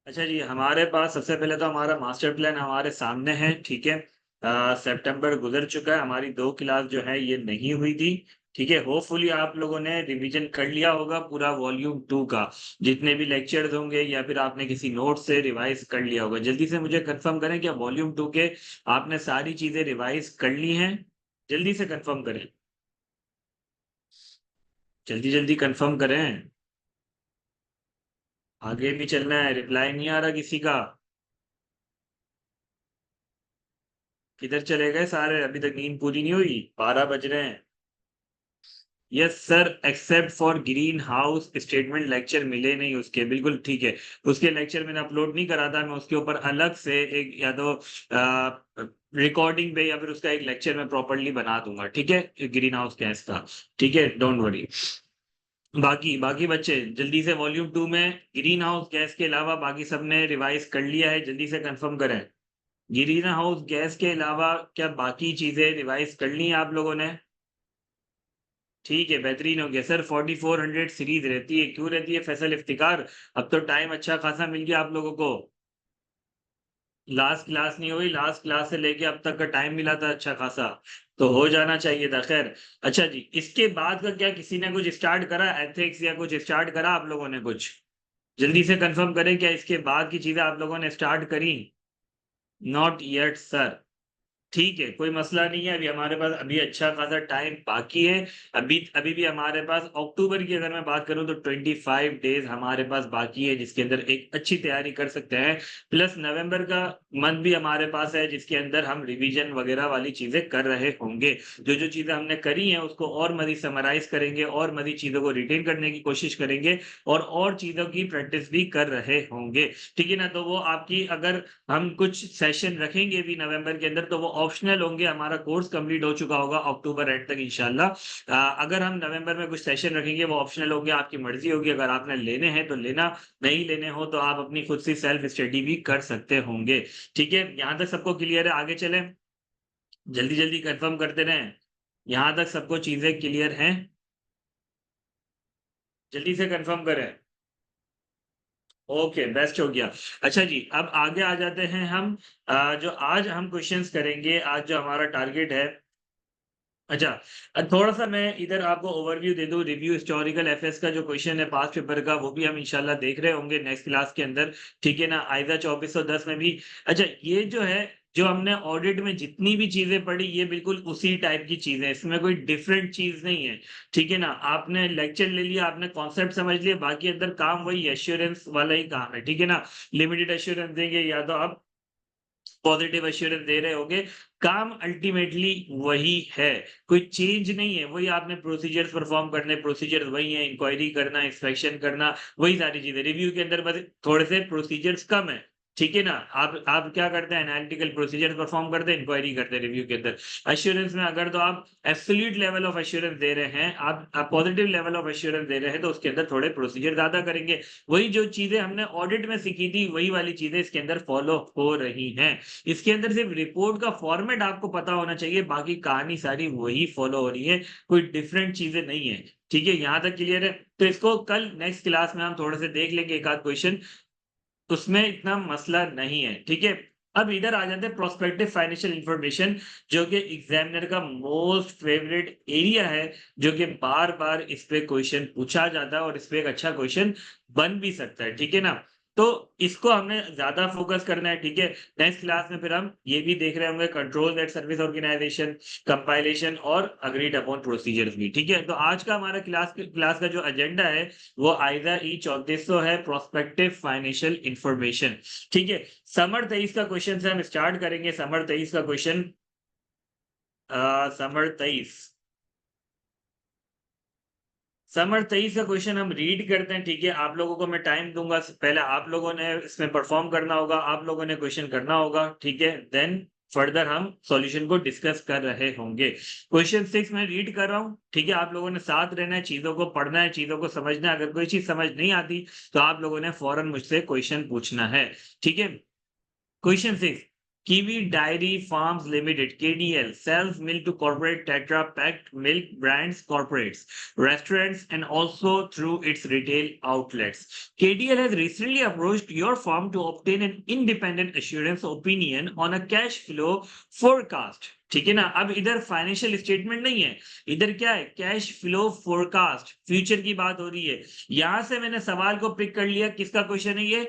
अच्छा जी, हमारे पास सबसे पहले तो हमारा मास्टर प्लान हमारे सामने है, ठीक है? सितंबर गुज़र चुका है, हमारी 2 क्लास जो है ये नहीं हुई थी, ठीक है? होपफुली आप लोगों ने रिवीजन कर लिया होगा पूरा वॉल्यूम 2 का, जितने भी लेक्चर्स होंगे या फिर आपने किसी नोट से रिवाइज़ कर लिया होगा। जल्दी से मुझे कन्फर्म करें क्या वॉल्यूम 2 के आपने सारी चीज़ें रिवाइज़ कर ली हैं? जल्दी से कन्फर्म करें। जल्दी-जल्दी कन्फर्म करें। आगे भी चलना है, रिप्लाई नहीं आ रहा किसी का। किधर चले गए सारे? अभी तक नींद पूरी नहीं हुई? 12 बज रहे हैं। Yes sir, except for green house statement lecture मिले नहीं उसके, बिल्कुल ठीक है। उसके लेक्चर मैंने अपलोड नहीं करा था, मैं उसके ऊपर अलग से एक या तो रिकॉर्डिंग पे या फिर उसका एक लेक्चर मैं प्रॉपर्ली बना दूँगा, ठीक है? ग्रीन हाउस गैस का, ठीक है? Don't worry. बाकी बाकी बच्चे जल्दी से वॉल्यूम 2 में ग्रीन हाउस गैस के अलावा बाकी सबने रिवाइज़ कर लिया है, जल्दी से कन्फर्म करें। ग्रीन हाउस गैस के अलावा क्या बाकी चीज़ें रिवाइज़ कर ली हैं आप लोगों ने? ठीक है, बेहतरीन हो गया। सर 4400 सीरीज़ रहती है, क्यों रहती है फैसल इफ्तिकार? अब तो टाइम अच्छा खासा मिल गया आप लोगों को। लास्ट क्लास नहीं हुई, लास्ट क्लास से लेके अब तक का टाइम मिला था अच्छा खासा, तो हो जाना चाहिए था। ख़ैर, अच्छा जी, इसके बाद का क्या किसी ने कुछ स्टार्ट करा एथिक्स या कुछ स्टार्ट करा आप लोगों ने कुछ? जल्दी से कन्फर्म करें क्या इसके बाद की चीज़ें आप लोगों ने स्टार्ट करी? Not yet sir. ठीक है, कोई मसला नहीं है, अभी हमारे पास अभी अच्छा खासा टाइम बाकी है। अभी अभी भी हमारे पास अक्टूबर की अगर मैं बात करूँ तो 25 डेज़ हमारे पास बाकी है, जिसके अंदर एक अच्छी तैयारी कर सकते हैं। प्लस नवंबर का मंथ भी हमारे पास है, जिसके अंदर हम रिवीजन वगैरह वाली चीज़ें कर रहे होंगे। जो-जो चीज़ें हमने करी हैं, उसको और मज़ीद समराइज़ करेंगे और मज़ीद चीज़ों को रिटेन करने की कोशिश करेंगे और चीज़ों की प्रैक्टिस भी कर रहे होंगे। ठीक है ना? तो वो आपकी अगर हम कुछ सेशन रखेंगे भी नवंबर के अंदर तो वो ऑप्शनल होंगे, हमारा कोर्स कंप्लीट हो चुका होगा अक्टूबर एंड तक इंशाल्लाह। अगर हम नवंबर में कुछ सेशन रखेंगे वो ऑप्शनल होंगे, आपकी मर्ज़ी होगी अगर आपने लेने हैं तो लेना, नहीं लेने हो तो आप अपनी खुद से सेल्फ स्टडी भी कर सकते होंगे। ठीक है? यहाँ तक सबको क्लियर है, आगे चलें? जल्दी-जल्दी कन्फर्म करते रहें। यहाँ तक सबको चीज़ें क्लियर हैं? जल्दी से कन्फर्म करें। ओके, बेस्ट हो गया। अच्छा जी, अब आगे आ जाते हैं हम जो आज हम क्वेश्चन्स करेंगे, आज जो हमारा टारगेट है अच्छा थोड़ा-सा मैं इधर आपको ओवरव्यू दे दूँ, रिव्यू हिस्टोरिकल एफएस का जो क्वेश्चन है पास्ट पेपर का, वो भी हम इंशाल्लाह देख रहे होंगे नेक्स्ट क्लास के अंदर, ठीक है ना? आइज़ा 2410 में भी अच्छा ये जो है, जो हमने ऑडिट में जितनी भी चीज़ें पढ़ी, ये बिल्कुल उसी टाइप की चीज़ें हैं, इसमें कोई डिफरेंट चीज़ नहीं है, ठीक है ना? आपने लेक्चर ले लिया, आपने कॉन्सेप्ट समझ लिए, बाकी अंदर काम वही है, एश्योरेंस वाला ही काम है, ठीक है ना? लिमिटेड एश्योरेंस देंगे या तो आप पॉजिटिव एश्योरेंस दे रहे होगे, काम अल्टीमेटली वही है, कोई चेंज नहीं है, वही आपने प्रोसीजर्स परफॉर्म करने, प्रोसीजर्स वही हैं, इंक्वायरी करना, इंस्पेक्शन करना, वही सारी चीज़ें। रिव्यू के अंदर बस थोड़े से प्रोसीजर्स कम है, ठीक है ना? आप क्या करते हैं एनालिटिकल प्रोसीजर्स परफॉर्म करते हैं, इंक्वायरी करते हैं रिव्यू के अंदर। एश्योरेंस में अगर तो आप एब्सोल्यूट लेवल ऑफ एश्योरेंस दे रहे हैं, आप पॉजिटिव लेवल ऑफ एश्योरेंस दे रहे हैं, तो उसके अंदर थोड़े प्रोसीजर ज़्यादा करेंगे। वही जो चीज़ें हमने ऑडिट में सीखी थी, वही वाली चीज़ें इसके अंदर फॉलो हो रही हैं। इसके अंदर सिर्फ रिपोर्ट का फॉर्मेट आपको पता होना चाहिए, बाकी कहानी सारी वही फॉलो हो रही है, कोई डिफरेंट चीज़ें नहीं है। ठीक है, यहाँ तक क्लियर है? तो इसको कल नेक्स्ट क्लास में हम थोड़े-से देख लेंगे एक आध क्वेश्चन, उसमें इतना मसला नहीं है, ठीक है? अब इधर आ जाते हैं प्रोस्पेक्टिव फाइनेंशियल इन्फॉर्मेशन जो कि एग्ज़ामिनर का मोस्ट फेवरेट एरिया है, जो कि बार-बार इस पे क्वेश्चन पूछा जाता है और इस पे एक अच्छा क्वेश्चन बन भी सकता है, ठीक है ना? तो इसको हमने ज़्यादा फ़ोकस करना है, ठीक है? नेक्स्ट क्लास में फिर हम ये भी देख रहे होंगे control that service organization, compilation और एग्रीड अपॉन प्रोसीजर्स भी, ठीक है? तो आज का हमारा क्लास का जो एजेंडा है वो आइज़ा ई 3400 है प्रोस्पेक्टिव फाइनेंशियल इन्फॉर्मेशन, ठीक है? समर 23 का क्वेश्चन से हम स्टार्ट करेंगे, समर 23 का क्वेश्चन समर 23 समर 23 का क्वेश्चन हम रीड करते हैं, ठीक है? आप लोगों को मैं टाइम दूँगा, स पहले आप लोगों ने इसमें परफ़ॉर्म करना होगा, आप लोगों ने क्वेश्चन करना होगा, ठीक है? देन फर्दर हम सॉल्यूशन को डिस्कस कर रहे होंगे। क्वेश्चन 6 मैं रीड कर रहा हूँ, ठीक है? आप लोगों ने साथ रहना है, चीज़ों को पढ़ना है, चीज़ों को समझना है। अगर कोई चीज़ समझ नहीं आती, तो आप लोगों ने फ़ौरन मुझसे क्वेश्चन पूछना है, ठीक है? Question 6 Kiwi Dairy Farms Limited (KDL) sells milk to corporate Tetra Pak milk brands corporates, restaurants, and also through its retail outlets. KDL has recently approached your firm to obtain an independent assurance opinion on a cash flow forecast. ठीक है ना? अब इधर financial statement नहीं है, इधर क्या है? कैश फ्लो फोरकास्ट, फ्यूचर की बात हो रही है। यहां से मैंने सवाल को पिक कर लिया, किसका क्वेश्चन है ये?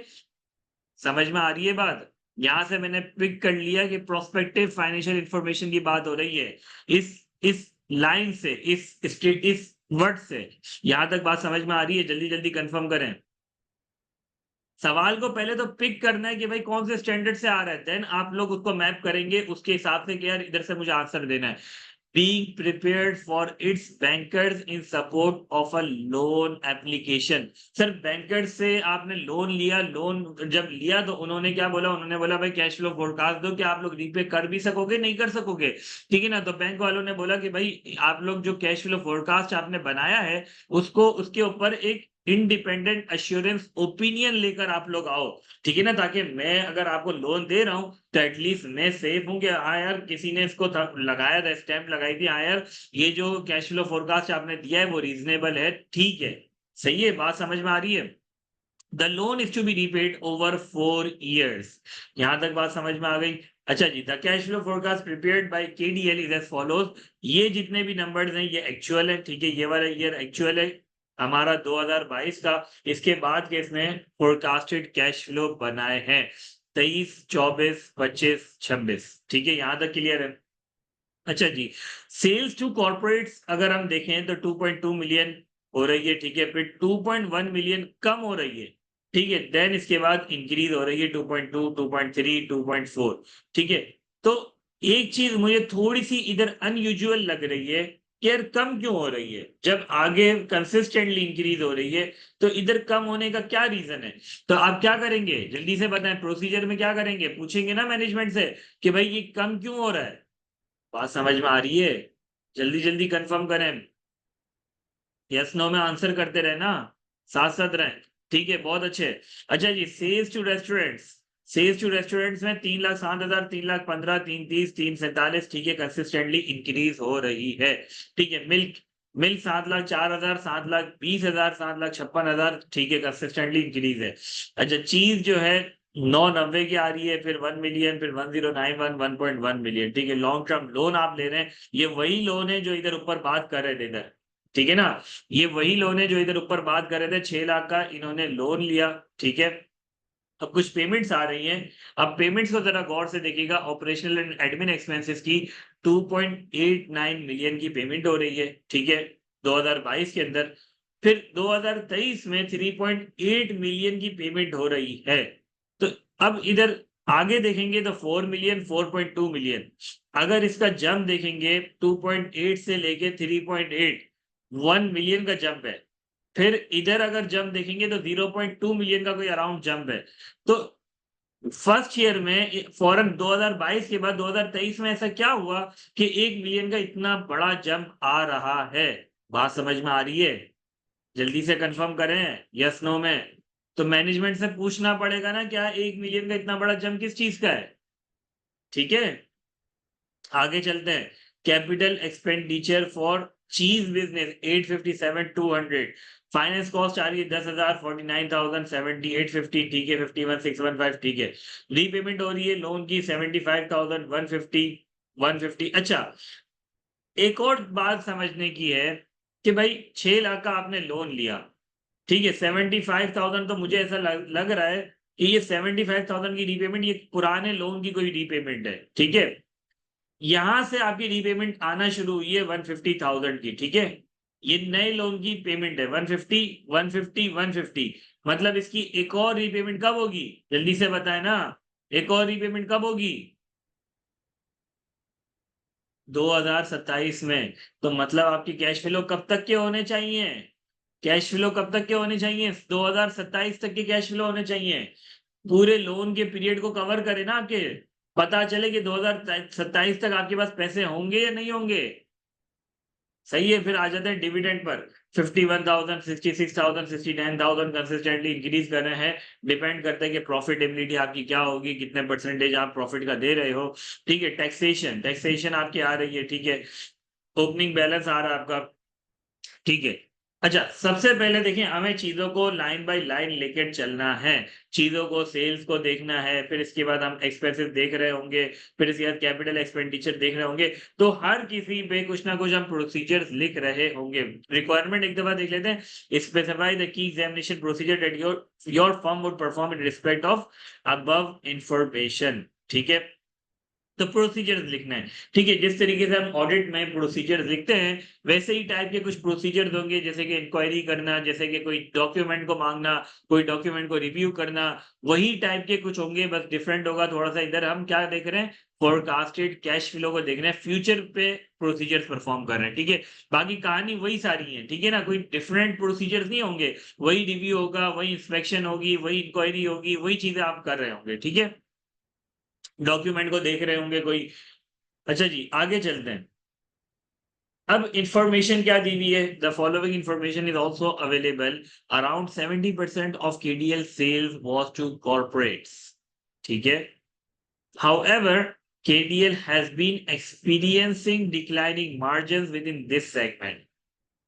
समझ में आ रही है बात? यहां से मैंने पिक कर लिया कि प्रोस्पेक्टिव फाइनेंशियल इंफॉर्मेशन की बात हो रही है। इस लाइन से, इस वर्ड से यहां तक बात समझ में आ रही है? जल्दी जल्दी कंफर्म करें। सवाल को पहले तो पिक करना है कि भाई कौन से स्टैंडर्ड से आ रहा है, देन आप लोग उसको मैप करेंगे उसके हिसाब से कि यार इधर से मुझे आंसर देना है। Being prepared for its bankers in support of a loan application. Sir banker से आपने लोन लिया, लोन जब लिया तो उन्होंने क्या बोला? उन्होंने बोला भाई कैश फ्लो फोरकास्ट दो कि आप लोग रीपे कर भी सकोगे, नहीं कर सकोगे, ठीक है ना? तो बैंक वालों ने बोला कि भाई आप लोग जो कैश फ्लो फोरकास्ट आपने बनाया है उसको, उसके ऊपर एक इंडिपेंडेंट अश्योरेंस ओपिनियन लेकर आप लोग आओ, ठीक है ना? ताकि मैं अगर आपको लोन दे रहा हूं तो एटलीस्ट मैं सेफ हूं कि हाँ यार किसी ने इसको लगाया था, स्टैंप लगाई थी, हाँ यार ये जो कैश फ्लो फोरकास्ट आपने दिया है वो रीजनेबल है, ठीक है, सही है, बात समझ में आ रही है? The loan is to be repaid over 4 years। यहां तक बात समझ में आ गई? अच्छा जी, the cash flow forecast prepared by KDL is as follows. ये जितने भी नंबर्स हैं ये एक्चुअल है, ठीक है? ये वाला ईयर एक्चुअल है हमारा 2022 का। इसके बाद के इसने फोरकास्टेड कैश फ्लो बनाए हैं 23, 24, 25, 26, ठीक है? यहां तक क्लियर है? अच्छा जी, सेल्स टू कॉर्पोरेट्स अगर हम देखें तो 2.2 मिलियन हो रही है, ठीक है? फिर 2.1 मिलियन कम हो रही है, ठीक है? देन इसके बाद इंक्रीज हो रही है 2.2, 2.3, 2.4, ठीक है? तो एक चीज मुझे थोड़ी सी इधर अनयूजुअल लग रही है कि यार कम क्यों हो रही है? जब आगे कंसिस्टेंटली इंक्रीज हो रही है तो इधर कम होने का क्या रीजन है? तो आप क्या करेंगे? जल्दी से बताएं, प्रोसीजर में क्या करेंगे? पूछेंगे ना मैनेजमेंट से कि भाई ये कम क्यों हो रहा है? बात समझ में आ रही है? जल्दी जल्दी कंफर्म करें, यस नो में आंसर करते रहे ना, साथ साथ रहें, ठीक है? बहुत अच्छे। अच्छा जी, sales to restaurants, sales to restaurants में 3,07,000, 3,15,000, 3,30,000, 3,47,000, ठीक है? कंसिस्टेंटली इंक्रीज हो रही है, ठीक है? मिल्क, मिल्क 7,04,000, 7,20,000, 7,56,000, ठीक है? कंसिस्टेंटली इंक्रीज है। अच्छा, चीज जो है 990 की आ रही है, फिर 1 मिलियन, फिर 1091, 1.1 मिलियन, ठीक है? लॉन्ग टर्म लोन आप ले रहे हैं, ये वही लोन है जो इधर ऊपर बात कर रहे थे इधर, ठीक है ना? ये वही लोन है जो इधर ऊपर बात कर रहे थे, 6 लाख का इन्होंने लोन लिया, ठीक है? अब कुछ पेमेंट्स आ रही हैं। अब पेमेंट्स को जरा गौर से देखिएगा। ऑपरेशनल एंड एडमिन एक्सपेंसेस की 2.89 मिलियन की पेमेंट हो रही है, ठीक है? 2022 के अंदर। फिर 2023 में 3.8 मिलियन की पेमेंट हो रही है। तो अब इधर आगे देखेंगे तो 4 मिलियन, 4.2 मिलियन। अगर इसका जंप देखेंगे 2.8 से लेके 3.8, 1 मिलियन का जंप है। फिर इधर अगर जंप देखेंगे तो 0.2 मिलियन का कोई अराउंड जंप है। तो फर्स्ट ईयर में फौरन 2022 के बाद 2023 में ऐसा क्या हुआ कि 1 मिलियन का इतना बड़ा जंप आ रहा है? बात समझ में आ रही है? जल्दी से कंफर्म करें यस नो में। तो मैनेजमेंट से पूछना पड़ेगा ना, क्या 1 मिलियन का इतना बड़ा जंप किस चीज का है? ठीक है, आगे चलते हैं। कैपिटल एक्सपेंडिचर फॉर चीज बिजनेस 857,200। फाइनेंस कॉस्ट आ रही है 10,000, 49,070, 850, ठीक है? 51,615, ठीक है? रीपेमेंट हो रही है लोन की 75,000, 150, 150। अच्छा, एक और बात समझने की है कि भाई 6 लाख का आपने लोन लिया, ठीक है? 75,000 तो मुझे ऐसा लग रहा है कि ये 75,000 की रीपेमेंट ये पुराने लोन की कोई रीपेमेंट है, ठीक है? यहां से आपकी रीपेमेंट आना शुरू हुई है 150,000 की, ठीक है? ये नए लोन की पेमेंट है 150, 150, 150। मतलब इसकी एक और रीपेमेंट कब होगी? जल्दी से बताएं ना, एक और रीपेमेंट कब होगी? 2027 में। तो मतलब आपकी कैश फ्लो कब तक के होने चाहिए? कैश फ्लो कब तक के होने चाहिए? 2027 तक के कैश फ्लो होने चाहिए। पूरे लोन के पीरियड को कवर करे ना आपके, पता चले कि 2027 तक आपके पास पैसे होंगे या नहीं होंगे। सही है। फिर आ जाते हैं डिविडेंड पर। 51,000, 66,000, 69,000 कंसिस्टेंटली इंक्रीज कर रहे हैं। डिपेंड करता है कि प्रॉफिटेबिलिटी आपकी क्या होगी, कितने परसेंटेज आप प्रॉफिट का दे रहे हो। ठीक है। टैक्सेशन आपकी आ रही है। ठीक है। ओपनिंग बैलेंस आ रहा है आपका। ठीक है। अच्छा, सबसे पहले देखिए, हमें चीजों को लाइन बाय लाइन लेकर चलना है। चीजों को, सेल्स को देखना है, फिर इसके बाद हम एक्सपेंसेस देख रहे होंगे, फिर इसके बाद कैपिटल एक्सपेंडिचर देख रहे होंगे। तो हर किसी पे कुछ ना कुछ हम प्रोसीजर्स लिख रहे होंगे। रिक्वायरमेंट एक दफा देख लेते हैं। Specify the key examination procedure that your firm would perform in respect of above information. ठीक है। तो प्रोसीजर्स लिखना है। ठीक है। जिस तरीके से हम ऑडिट में प्रोसीजर्स लिखते हैं, वैसे ही टाइप के कुछ प्रोसीजर्स होंगे, जैसे कि इंक्वायरी करना, जैसे कि कोई डॉक्यूमेंट को मांगना, कोई डॉक्यूमेंट को रिव्यू करना, वही टाइप के कुछ होंगे, बस डिफरेंट होगा थोड़ा सा। इधर हम क्या देख रहे हैं, फोरकास्टेड कैश फ्लो को देख रहे हैं, फ्यूचर पे प्रोसीजर्स परफॉर्म कर रहे हैं। ठीक है। बाकी कहानी वही सारी है। ठीक है ना, कोई डिफरेंट प्रोसीजर्स नहीं होंगे। वही रिव्यू होगा, वही इंस्पेक्शन होगी, वही इंक्वायरी होगी, वही चीजें आप कर रहे होंगे। ठीक है। डॉक्यूमेंट को देख रहे होंगे कोई। अच्छा जी, आगे चलते हैं। अब इंफॉर्मेशन क्या दी हुई है? The following information is also available. Around 70% of KDL sales was to corporates. ठीक है। However, KDL has been experiencing declining margins within this segment.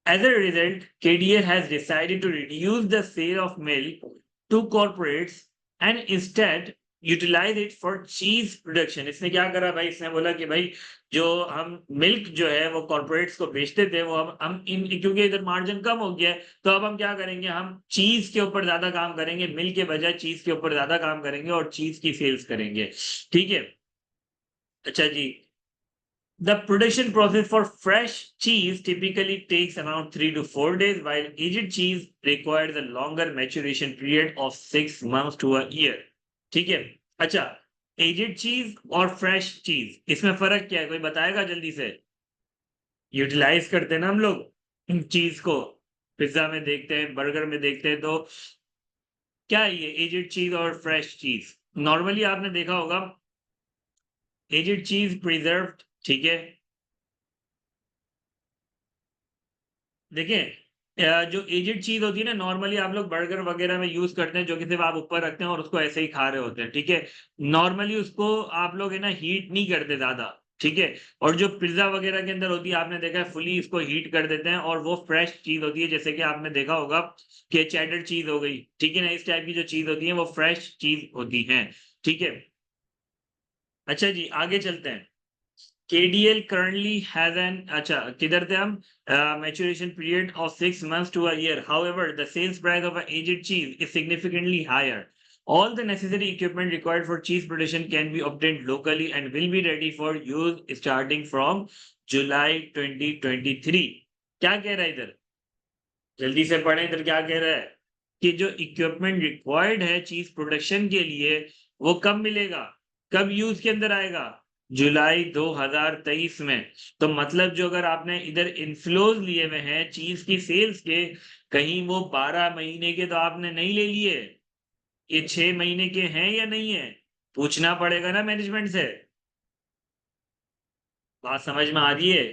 As a result, KDL has decided to reduce the sale of milk to corporates and instead utilize it for cheese production. इसने क्या करा भाई, इसने बोला कि भाई जो हम मिल्क जो है वो कॉर्पोरेट्स को बेचते थे, वो हम इन, क्योंकि इधर मार्जिन कम हो गया है, तो अब हम क्या करेंगे, हम चीज के ऊपर ज्यादा काम करेंगे, मिल्क के बजाय चीज के ऊपर ज्यादा काम करेंगे और चीज की सेल्स करेंगे। ठीक है। अच्छा जी, the production process for fresh cheese typically takes around 3 to 4 days, while aged cheese requires a longer maturation period of 6 months to a year. ठीक है। अच्छा, एजेड चीज और फ्रेश चीज, इसमें फर्क क्या है, कोई बताएगा जल्दी से? यूटिलाइज करते हैं ना हम लोग चीज को, पिज्जा में देखते हैं, बर्गर में देखते हैं, तो क्या है ये एजेड चीज और फ्रेश चीज? नॉर्मली आपने देखा होगा एजेड चीज प्रिजर्व्ड। ठीक है। देखिए, जो एजेड चीज होती है ना, नॉर्मली आप लोग बर्गर वगैरह में यूज करते हैं, जो कि सिर्फ आप ऊपर रखते हैं और उसको ऐसे ही खा रहे होते हैं। ठीक है। नॉर्मली उसको आप लोग है ना हीट नहीं करते ज्यादा। ठीक है। और जो पिज्जा वगैरह के अंदर होती है, आपने देखा है फुली इसको हीट कर देते हैं, और वो फ्रेश चीज होती है, जैसे कि आपने देखा होगा कि चेडर चीज हो गई। ठीक है ना, इस टाइप की जो चीज होती है वो फ्रेश चीज होती है। ठीक है। अच्छा जी, आगे चलते हैं। KDL currently has an अच्छा किधर थे हम, maturation period of 6 months to a year. However, the sales price of an aged cheese is significantly higher. All the necessary equipment required for cheese production can be obtained locally and will be ready for use starting from July 2023. क्या कह रहा है इधर, जल्दी से पढ़ें। इधर क्या कह रहा है कि जो इक्विपमेंट रिक्वायर्ड है चीज प्रोडक्शन के लिए, वो कब मिलेगा, कब यूज के अंदर आएगा? जुलाई 2023 में। तो मतलब जो अगर आपने इधर इन्फ्लोज लिए हुए हैं चीज की सेल्स के, कहीं वो 12 महीने के तो आपने नहीं ले लिए, ये 6 महीने के हैं या नहीं है, पूछना पड़ेगा ना मैनेजमेंट से। बात समझ में आ रही है?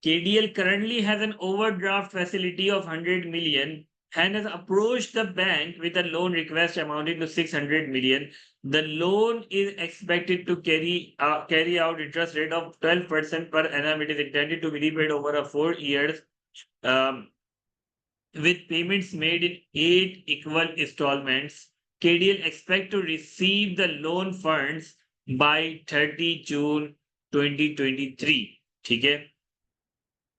KDL currently has an overdraft facility of 100 million and has approached the bank with a loan request amounting to 600 million. The loan is expected to carry out interest rate of 12% per annum. It is intended to be repaid over a 4 years, um, with payments made in 8 equal installments. KDL expect to receive the loan funds by 30 June 2023. ठीक है।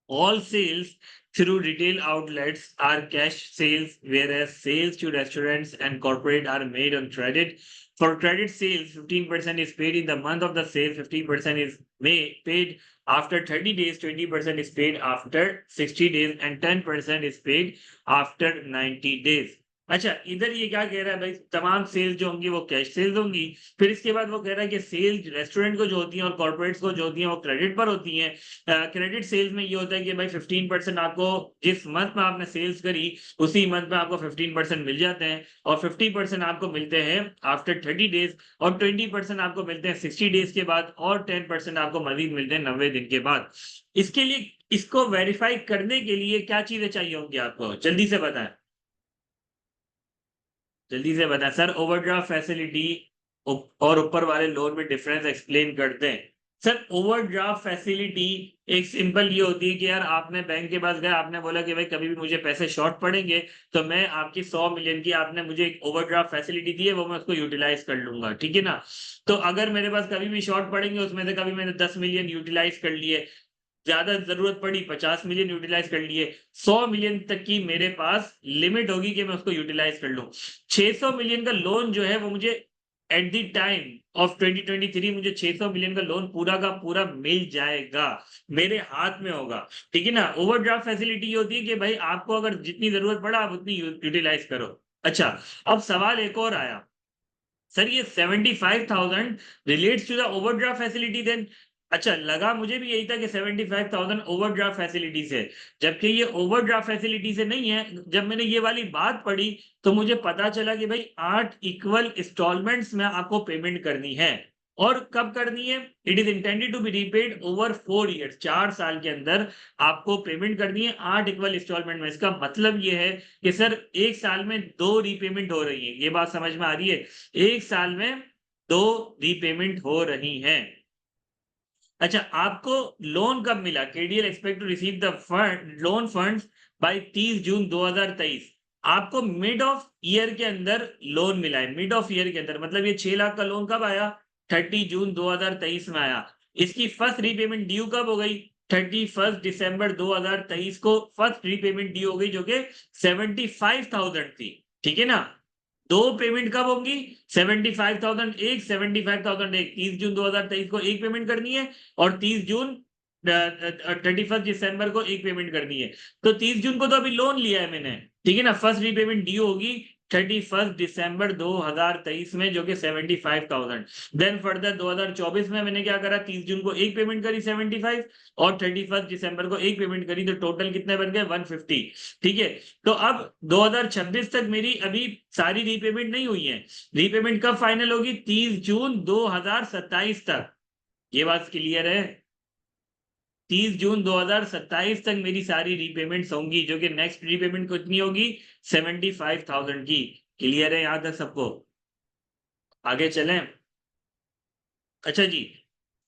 All sales through retail outlets are cash sales, whereas sales to restaurants and corporate are made on credit. For credit sales, 15% is paid in the month of the sale, 15% is paid after 30 days, 20% is paid after 60 days, and 10% is paid after 90 days. अच्छा, इधर ये क्या कह रहा है भाई, तमाम sales जो होंगी वो कैश सेल्स होंगी। फिर इसके बाद वो कह रहा है कि सेल्स रेस्टोरेंट को जो होती हैं और कॉर्पोरेट्स को जो होती हैं वो क्रेडिट पर होती हैं। क्रेडिट सेल्स में ये होता है कि भाई 15% आपको जिस मंथ में आपने सेल्स करी उसी मंथ में आपको 15% मिल जाते हैं, और 50% आपको मिलते हैं आफ्टर 30 डेज, और 20% आपको मिलते हैं 60 डेज के बाद, और 10% आपको मजीद मिलते हैं 90 दिन के बाद। इसके लिए, इसको वेरीफाई करने के लिए क्या चीजें चाहिए होंगी आपको, जल्दी से बताएं, जल्दी से बताएं सर। ओवरड्राफ्ट फैसिलिटी और ऊपर वाले लोन में डिफरेंस एक्सप्लेन करते हैं। सर ओवरड्राफ्ट फैसिलिटी एक सिंपल ये होती है कि यार आपने बैंक के पास गए, आपने बोला कि भाई कभी भी मुझे पैसे शॉर्ट पड़ेंगे तो मैं आपकी 100 मिलियन की आपने मुझे एक ओवरड्राफ्ट फैसिलिटी दी है, वो मैं उसको यूटिलाइज कर लूंगा, ठीक है ना। तो अगर मेरे पास कभी भी शॉर्ट पड़ेंगे, उसमें से कभी मैंने 10 मिलियन यूटिलाइज कर लिए, ज्यादा जरूरत पड़ी 50 मिलियन यूटिलाइज कर लिए, 100 मिलियन तक की मेरे पास लिमिट होगी कि मैं उसको यूटिलाइज कर लूं। 600 मिलियन का लोन जो है वो मुझे एट द टाइम ऑफ 2023 मुझे 600 मिलियन का लोन पूरा का पूरा मिल जाएगा, मेरे हाथ में होगा, ठीक है ना। ओवरड्राफ्ट फैसिलिटी ये होती है कि भाई आपको अगर जितनी जरूरत पड़ा आप उतनी यूटिलाइज करो। अच्छा, अब सवाल एक और आया, सर ये 75,000 relates to the overdraft facility then. अच्छा, लगा मुझे भी यही था कि 75,000 ओवरड्राफ्ट फैसिलिटी से, जबकि ये ओवरड्राफ्ट फैसिलिटी से नहीं है। जब मैंने ये वाली बात पढ़ी तो मुझे पता चला कि भाई 8 इक्वल इंस्टॉलमेंट्स में आपको पेमेंट करनी है, और कब करनी है, it is intended to be repaid over 4 years, 4 साल के अंदर आपको पेमेंट करनी है 8 इक्वल इंस्टॉलमेंट में। इसका मतलब ये है कि सर एक साल में 2 रीपेमेंट हो रही है, ये बात समझ में आ रही है, एक साल में 2 रीपेमेंट हो रही हैं। अच्छा, आपको लोन कब मिला, KDL expect to receive the fund loan funds by 30 June 2023। आपको मिड ऑफ ईयर के अंदर लोन मिला है, मिड ऑफ ईयर के अंदर, मतलब ये 6 लाख का लोन कब आया, 30 जून 2023 में आया। इसकी फर्स्ट रीपेमेंट ड्यू कब हो गई, 31 दिसंबर 2023 को फर्स्ट रीपेमेंट ड्यू हो गई, जो कि 75,000 थी, ठीक है ना। 2 पेमेंट कब होंगी, 75,000 एक, 75,000 एक, 30 जून 2023 को एक पेमेंट करनी है, और 30 जून 31 दिसंबर को एक पेमेंट करनी है। तो 30 जून को तो अभी लोन लिया है मैंने, ठीक है ना। फर्स्ट रीपेमेंट ड्यू होगी 31 दिसंबर 2023 में, जो कि 75,000। देन फर्दर 2024 में मैंने क्या करा, 30 जून को एक पेमेंट करी 75, और 31 दिसंबर को एक पेमेंट करी, तो टोटल कितने बन गए 150, ठीक है। तो अब 2026 तक मेरी अभी सारी रीपेमेंट नहीं हुई है, रीपेमेंट कब फाइनल होगी, 30 जून 2027 तक। ये बात क्लियर है, 30 जून 2027 तक मेरी सारी रीपेमेंट्स होंगी, जो कि नेक्स्ट रीपेमेंट कितनी होगी, 75,000 की। क्लियर है यहां तक सबको, आगे चलें। अच्छा जी,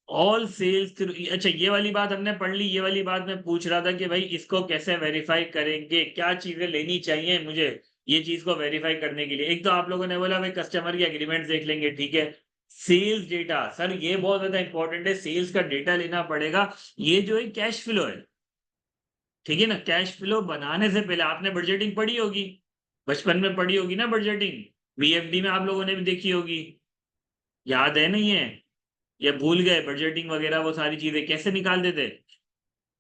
ऑल सेल्स थ्रू, अच्छा ये वाली बात हमने पढ़ ली, ये वाली बात मैं पूछ रहा था कि भाई इसको कैसे वेरीफाई करेंगे, क्या चीजें लेनी चाहिए मुझे ये चीज को वेरीफाई करने के लिए। एक तो आप लोगों ने बोला भाई कस्टमर की एग्रीमेंट देख लेंगे, ठीक है। सेल्स डेटा, सर ये बहुत ज्यादा इंपॉर्टेंट है, सेल्स का डेटा लेना पड़ेगा। ये जो है कैश फ्लो है, ठीक है ना। कैश फ्लो बनाने से पहले आपने बजटिंग पढ़ी होगी, बचपन में पढ़ी होगी ना बजटिंग, वीएफडी में आप लोगों ने भी देखी होगी, याद है नहीं है, या भूल गए बजटिंग वगैरह वो सारी चीजें कैसे निकालते थे।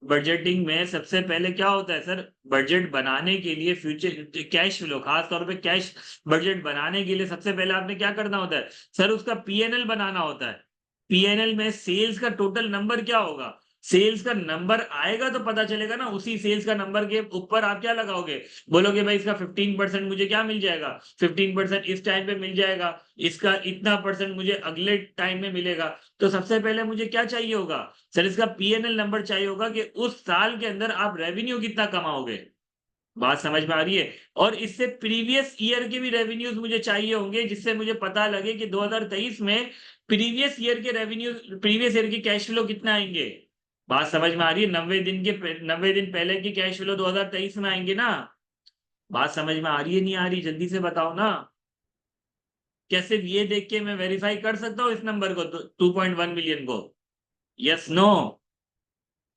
बजटिंग में सबसे पहले क्या होता है सर, बजट बनाने के लिए फ्यूचर कैश फ्लो, खास तौर पे कैश बजट बनाने के लिए सबसे पहले आपने क्या करना होता है, सर उसका पीएनएल बनाना होता है। पीएनएल में सेल्स का टोटल नंबर क्या होगा, सेल्स का नंबर आएगा तो पता चलेगा ना, उसी सेल्स का नंबर के ऊपर आप क्या लगाओगे, बोलोगे भाई इसका 15% मुझे क्या मिल जाएगा, 15% इस टाइम पे मिल जाएगा, इसका इतना परसेंट मुझे अगले टाइम में मिलेगा। तो सबसे पहले मुझे क्या चाहिए होगा, सर इसका पीएनएल नंबर चाहिए होगा कि उस साल के अंदर आप रेवेन्यू कितना कमाओगे। बात समझ में आ रही है। और इससे प्रीवियस ईयर के भी रेवेन्यूज मुझे चाहिए होंगे, जिससे मुझे पता लगे कि 2023 में प्रीवियस ईयर के रेवेन्यू, प्रीवियस ईयर के कैश फ्लो कितना आएंगे। बात समझ में आ रही है, 90 दिन पहले की कैश फ्लो 2023 में आएंगे ना। बात समझ में आ रही है नहीं आ रही, जल्दी से बताओ ना। कैसे ये देख के मैं वेरीफाई कर सकता हूँ इस नंबर को, 2.1 मिलियन को, यस नो,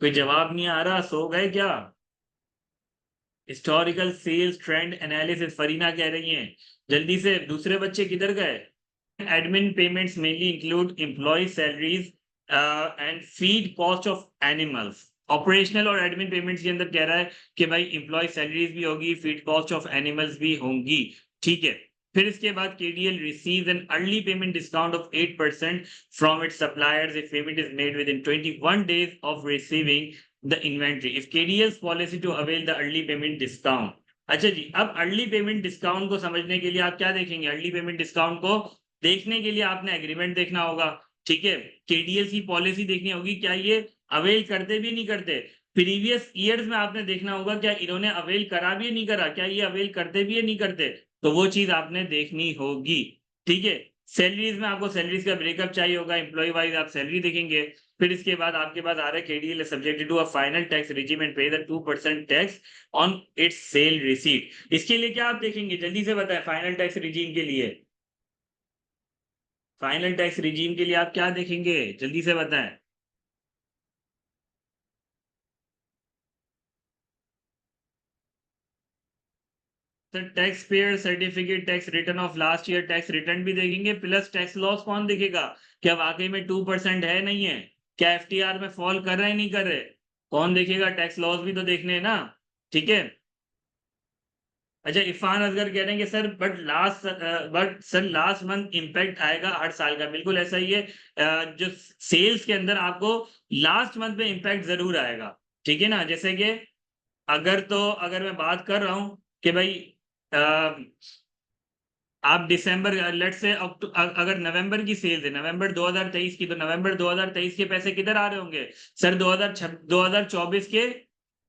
कोई जवाब नहीं आ रहा, सो गए क्या। Historical sales trend analysis Fareena कह रही हैं, जल्दी से, दूसरे बच्चे किधर गए। Admin payments mainly include employ salaries and feed cost of animals. Operational और एडमिन पेमेंट्स के अंदर कह रहा है कि भाई एम्प्लॉय सैलरीज भी होगी, फीड कॉस्ट ऑफ एनिमल्स भी होंगी, ठीक है। फिर इसके बाद KDL receives an early payment discount of 8% from its suppliers if payment is made within 21 days of receiving the inventory if KDL's policy to avail the early payment discount. अच्छा जी, अब अर्ली पेमेंट डिस्काउंट को समझने के लिए आप क्या देखेंगे? अर्ली पेमेंट डिस्काउंट को देखने के लिए आपने एग्रीमेंट देखना होगा, ठीक है। केडीएल की पॉलिसी देखनी होगी, क्या ये अवेल करते भी नहीं करते। प्रीवियस ईयर्स में आपने देखना होगा क्या इन्होंने अवेल करा भी नहीं करा, क्या ये अवेल करते भी है नहीं करते, तो वो चीज आपने देखनी होगी, ठीक है। सैलरीज में आपको सैलरीज का ब्रेकअप चाहिए होगा, एम्प्लॉय वाइज आप सैलरी देखेंगे। फिर इसके बाद आपके पास आ रहा है KDL is subjected to a final tax regime and pay the 2% tax on its sale receipt. इसके लिए क्या आप देखेंगे? जल्दी से बताएं, फाइनल टैक्स रिजीम के लिए, फाइनल टैक्स रिजीम के लिए आप क्या देखेंगे? जल्दी से बताएं। Sir tax payer certificate, tax return of last year, tax return भी देखेंगे, प्लस टैक्स लॉस कौन देखेगा? क्या वाकई में 2% है नहीं है, क्या एफटीआर में फॉल कर रहे हैं नहीं कर रहे, कौन देखेगा? टैक्स लॉस भी तो देखने हैं ना, ठीक है। अच्छा, इरफान असगर कह रहे हैं कि sir but sir last month impact आएगा हर साल का, बिल्कुल ऐसा ही है। जो सेल्स के अंदर आपको लास्ट मंथ में इम्पैक्ट जरूर आएगा, ठीक है ना। जैसे कि अगर मैं बात कर रहा हूं कि भाई आप दिसंबर लेट्स से अगर नवंबर की सेल्स है, नवंबर 2023 की, तो नवंबर 2023 के पैसे किधर आ रहे होंगे? सर 2024 के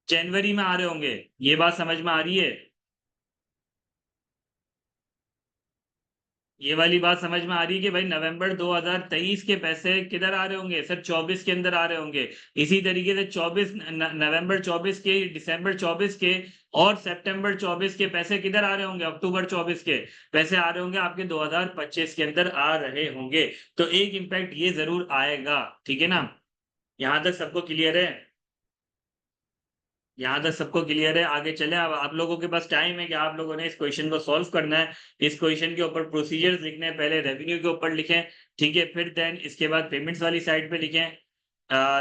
जनवरी में आ रहे होंगे। ये बात समझ में आ रही है? ये वाली बात समझ में आ रही है कि भाई नवंबर 2023 के पैसे किधर आ रहे होंगे? सर 24 के अंदर आ रहे होंगे। इसी तरीके से 24 नवंबर 24 के, दिसंबर 24 के और सितंबर 24 के पैसे किधर आ रहे होंगे? अक्टूबर 24 के पैसे आ रहे होंगे आपके 2025 के अंदर आ रहे होंगे। तो एक इम्पैक्ट ये जरूर आएगा, ठीक है ना। यहां तक सबको क्लियर है? यहाँ तक सबको क्लियर है? आगे चले। अब आप लोगों के पास टाइम है कि आप लोगों ने इस क्वेश्चन को सॉल्व करना है। इस क्वेश्चन के ऊपर प्रोसीजर्स लिखने हैं, पहले रेवेन्यू के ऊपर लिखें, ठीक है। फिर देन इसके बाद पेमेंट्स वाली साइड पे लिखें,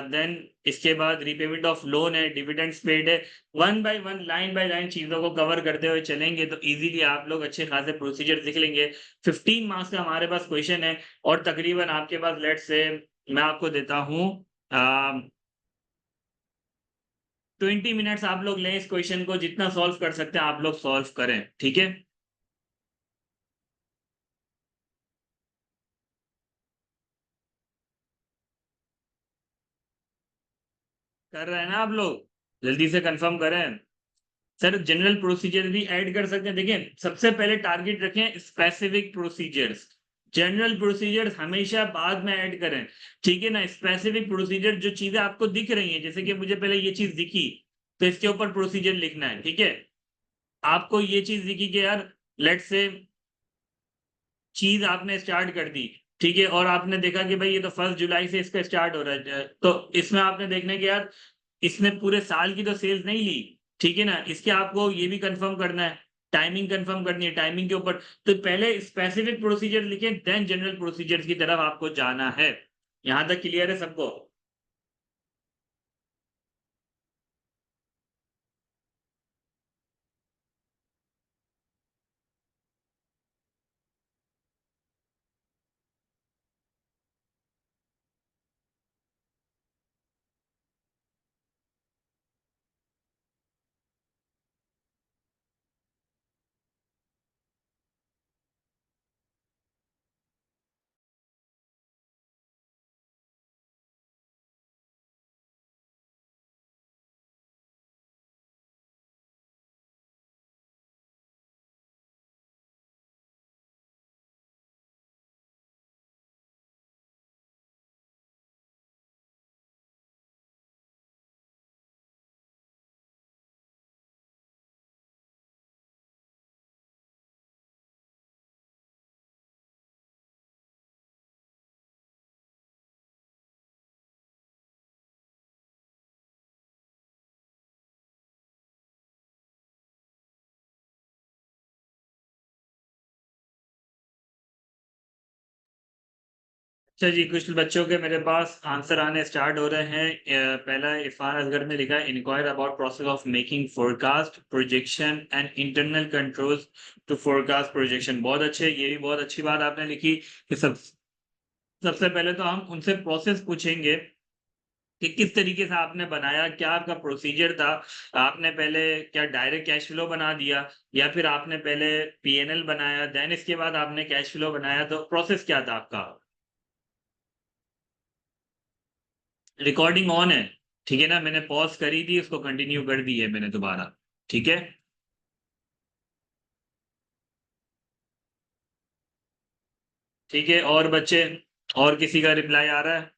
देन इसके बाद रीपेमेंट ऑफ लोन है, डिविडेंड्स पेड है। One by one, line by line चीजों को कवर करते हुए चलेंगे तो इजीली आप लोग अच्छे खासे प्रोसीजर लिख लेंगे। 15 मार्क्स का हमारे पास क्वेश्चन है और तकरीबन आपके पास लेट से मैं आपको देता हूँ 20 मिनट्स आप लोग लें इस क्वेश्चन को, जितना सॉल्व कर सकते हैं आप लोग सॉल्व करें, ठीक है। कर रहे हैं ना आप लोग? जल्दी से कंफर्म करें। सर जनरल प्रोसीजर भी ऐड कर सकते हैं। देखिए, सबसे पहले टारगेट रखें स्पेसिफिक प्रोसीजर्स, जनरल प्रोसीजर्स हमेशा बाद में ऐड करें, ठीक है ना। स्पेसिफिक प्रोसीजर, जो चीजें आपको दिख रही हैं, जैसे कि मुझे पहले ये चीज दिखी तो इसके ऊपर प्रोसीजर लिखना है, ठीक है। आपको ये चीज दिखी कि यार लेट से चीज आपने स्टार्ट कर दी, ठीक है, और आपने देखा कि भाई ये तो 1 जुलाई से इसका स्टार्ट हो रहा है, तो इसमें आपने देखना है कि यार इसने पूरे साल की तो सेल्स नहीं ली, ठीक है ना। इसके आपको ये भी कंफर्म करना है, टाइमिंग कंफर्म करनी है, टाइमिंग के ऊपर तो पहले स्पेसिफिक प्रोसीजर लिखें, देन जनरल प्रोसीजर की तरफ आपको जाना है। यहां तक क्लियर है सबको? अच्छा जी, कुछ बच्चों के मेरे पास आंसर आने स्टार्ट हो रहे हैं। पहला इरफान असगर ने लिखा है, inquire about process of making forecast projection and internal controls to forecast projection. बहुत अच्छे, ये भी बहुत अच्छी बात आपने लिखी कि सबसे पहले तो हम उनसे प्रोसेस पूछेंगे कि किस तरीके से आपने बनाया, क्या आपका प्रोसीजर था। आपने पहले क्या डायरेक्ट कैश फ्लो बना दिया, या फिर आपने पहले पीएनएल बनाया, देन इसके बाद आपने कैश फ्लो बनाया, तो प्रोसेस क्या था आपका। रिकॉर्डिंग ऑन है, ठीक है ना? मैंने पॉज करी थी, उसको कंटिन्यू कर दी है मैंने दोबारा। ठीक है, ठीक है। और बच्चे, और किसी का रिप्लाई आ रहा है?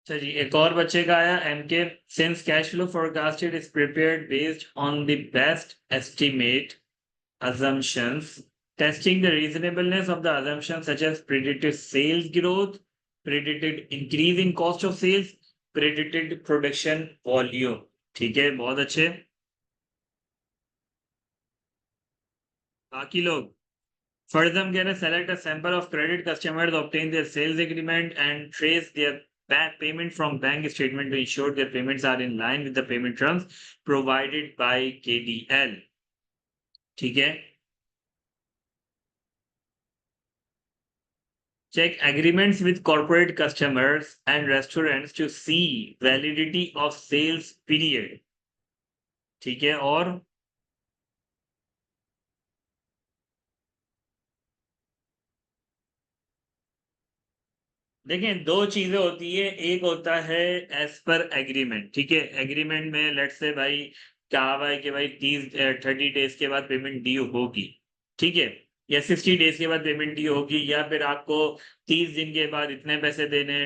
अच्छा जी, एक और बच्चे का आया, एमके, since cash flow forecasted is prepared based on the best estimate assumptions, testing the reasonableness of the assumptions such as predicted sales growth, predicted increase in cost of sales, predicted production volume। ठीक है, बहुत अच्छे। बाकी लोग, first हम कह रहे हैं, select a sample of credit customers, obtain their sales agreement and trace their payment from bank statement to ensure their payments are in line with the payment terms provided by KDL। ठीक है, check agreements with corporate customers and restaurants to see validity of sales period। ठीक है, और देखें, दो चीजें होती है, एक होता है एज पर एग्रीमेंट। ठीक है, एग्रीमेंट में लेट से भाई कहा हुआ है कि भाई 30 डेज के बाद पेमेंट ड्यू होगी। ठीक है, या 60 डेज के बाद पेमेंट ड्यू होगी, या फिर आपको 30 दिन के बाद इतने पैसे देने,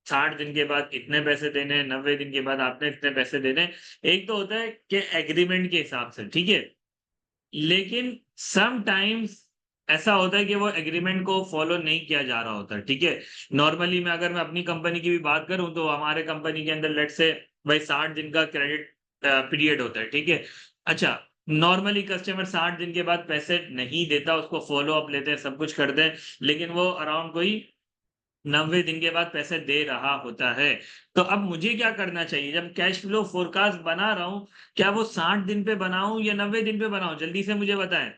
60 दिन के बाद इतने पैसे देने, 90 दिन के बाद आपने इतने पैसे देने। एक तो होता है कि एग्रीमेंट के हिसाब से, ठीक है। लेकिन सम टाइम्स ऐसा होता है कि वो एग्रीमेंट को फॉलो नहीं किया जा रहा होता है। ठीक है, नॉर्मली मैं अगर मैं अपनी कंपनी की भी बात करूं, तो हमारे कंपनी के अंदर लेट से भाई 60 दिन का क्रेडिट पीरियड होता है। ठीक है, अच्छा, नॉर्मली कस्टमर 60 दिन के बाद पैसे नहीं देता, उसको फॉलो अप लेते हैं, सब कुछ करते हैं, लेकिन वो अराउंड कोई 90 दिन के बाद पैसे दे रहा होता है। तो अब मुझे क्या करना चाहिए जब कैश फ्लो फोरकास्ट बना रहा हूं? क्या वो 60 दिन पे बनाऊं या 90 दिन पे बनाऊं? जल्दी से मुझे बताएं,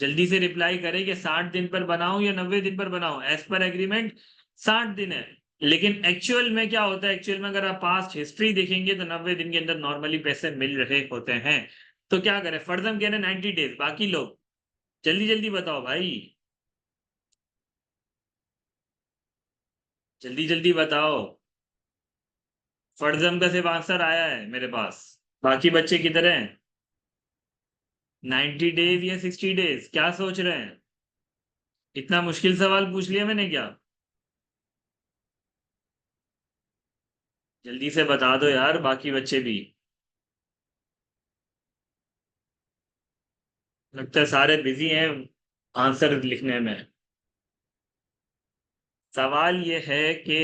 जल्दी से रिप्लाई करें कि 60 दिन पर बनाऊं या 90 दिन पर बनाऊं। एज पर एग्रीमेंट 60 दिन है, लेकिन एक्चुअल में क्या होता है, एक्चुअल में अगर आप पास्ट हिस्ट्री देखेंगे तो 90 दिन के अंदर नॉर्मली पैसे मिल रहे होते हैं। तो क्या करें, फर्जम कह रहे 90 डेज। बाकी लोग जल्दी जल्दी बताओ भाई, जल्दी जल्दी बताओ। फर्जम का सिर्फ आंसर आया है मेरे पास, बाकी बच्चे किधर हैं? 90 डेज या 60 डेज, क्या सोच रहे हैं? इतना मुश्किल सवाल पूछ लिया मैंने क्या? जल्दी से बता दो यार, बाकी बच्चे भी। लगता है सारे बिजी हैं आंसर लिखने में। सवाल ये है कि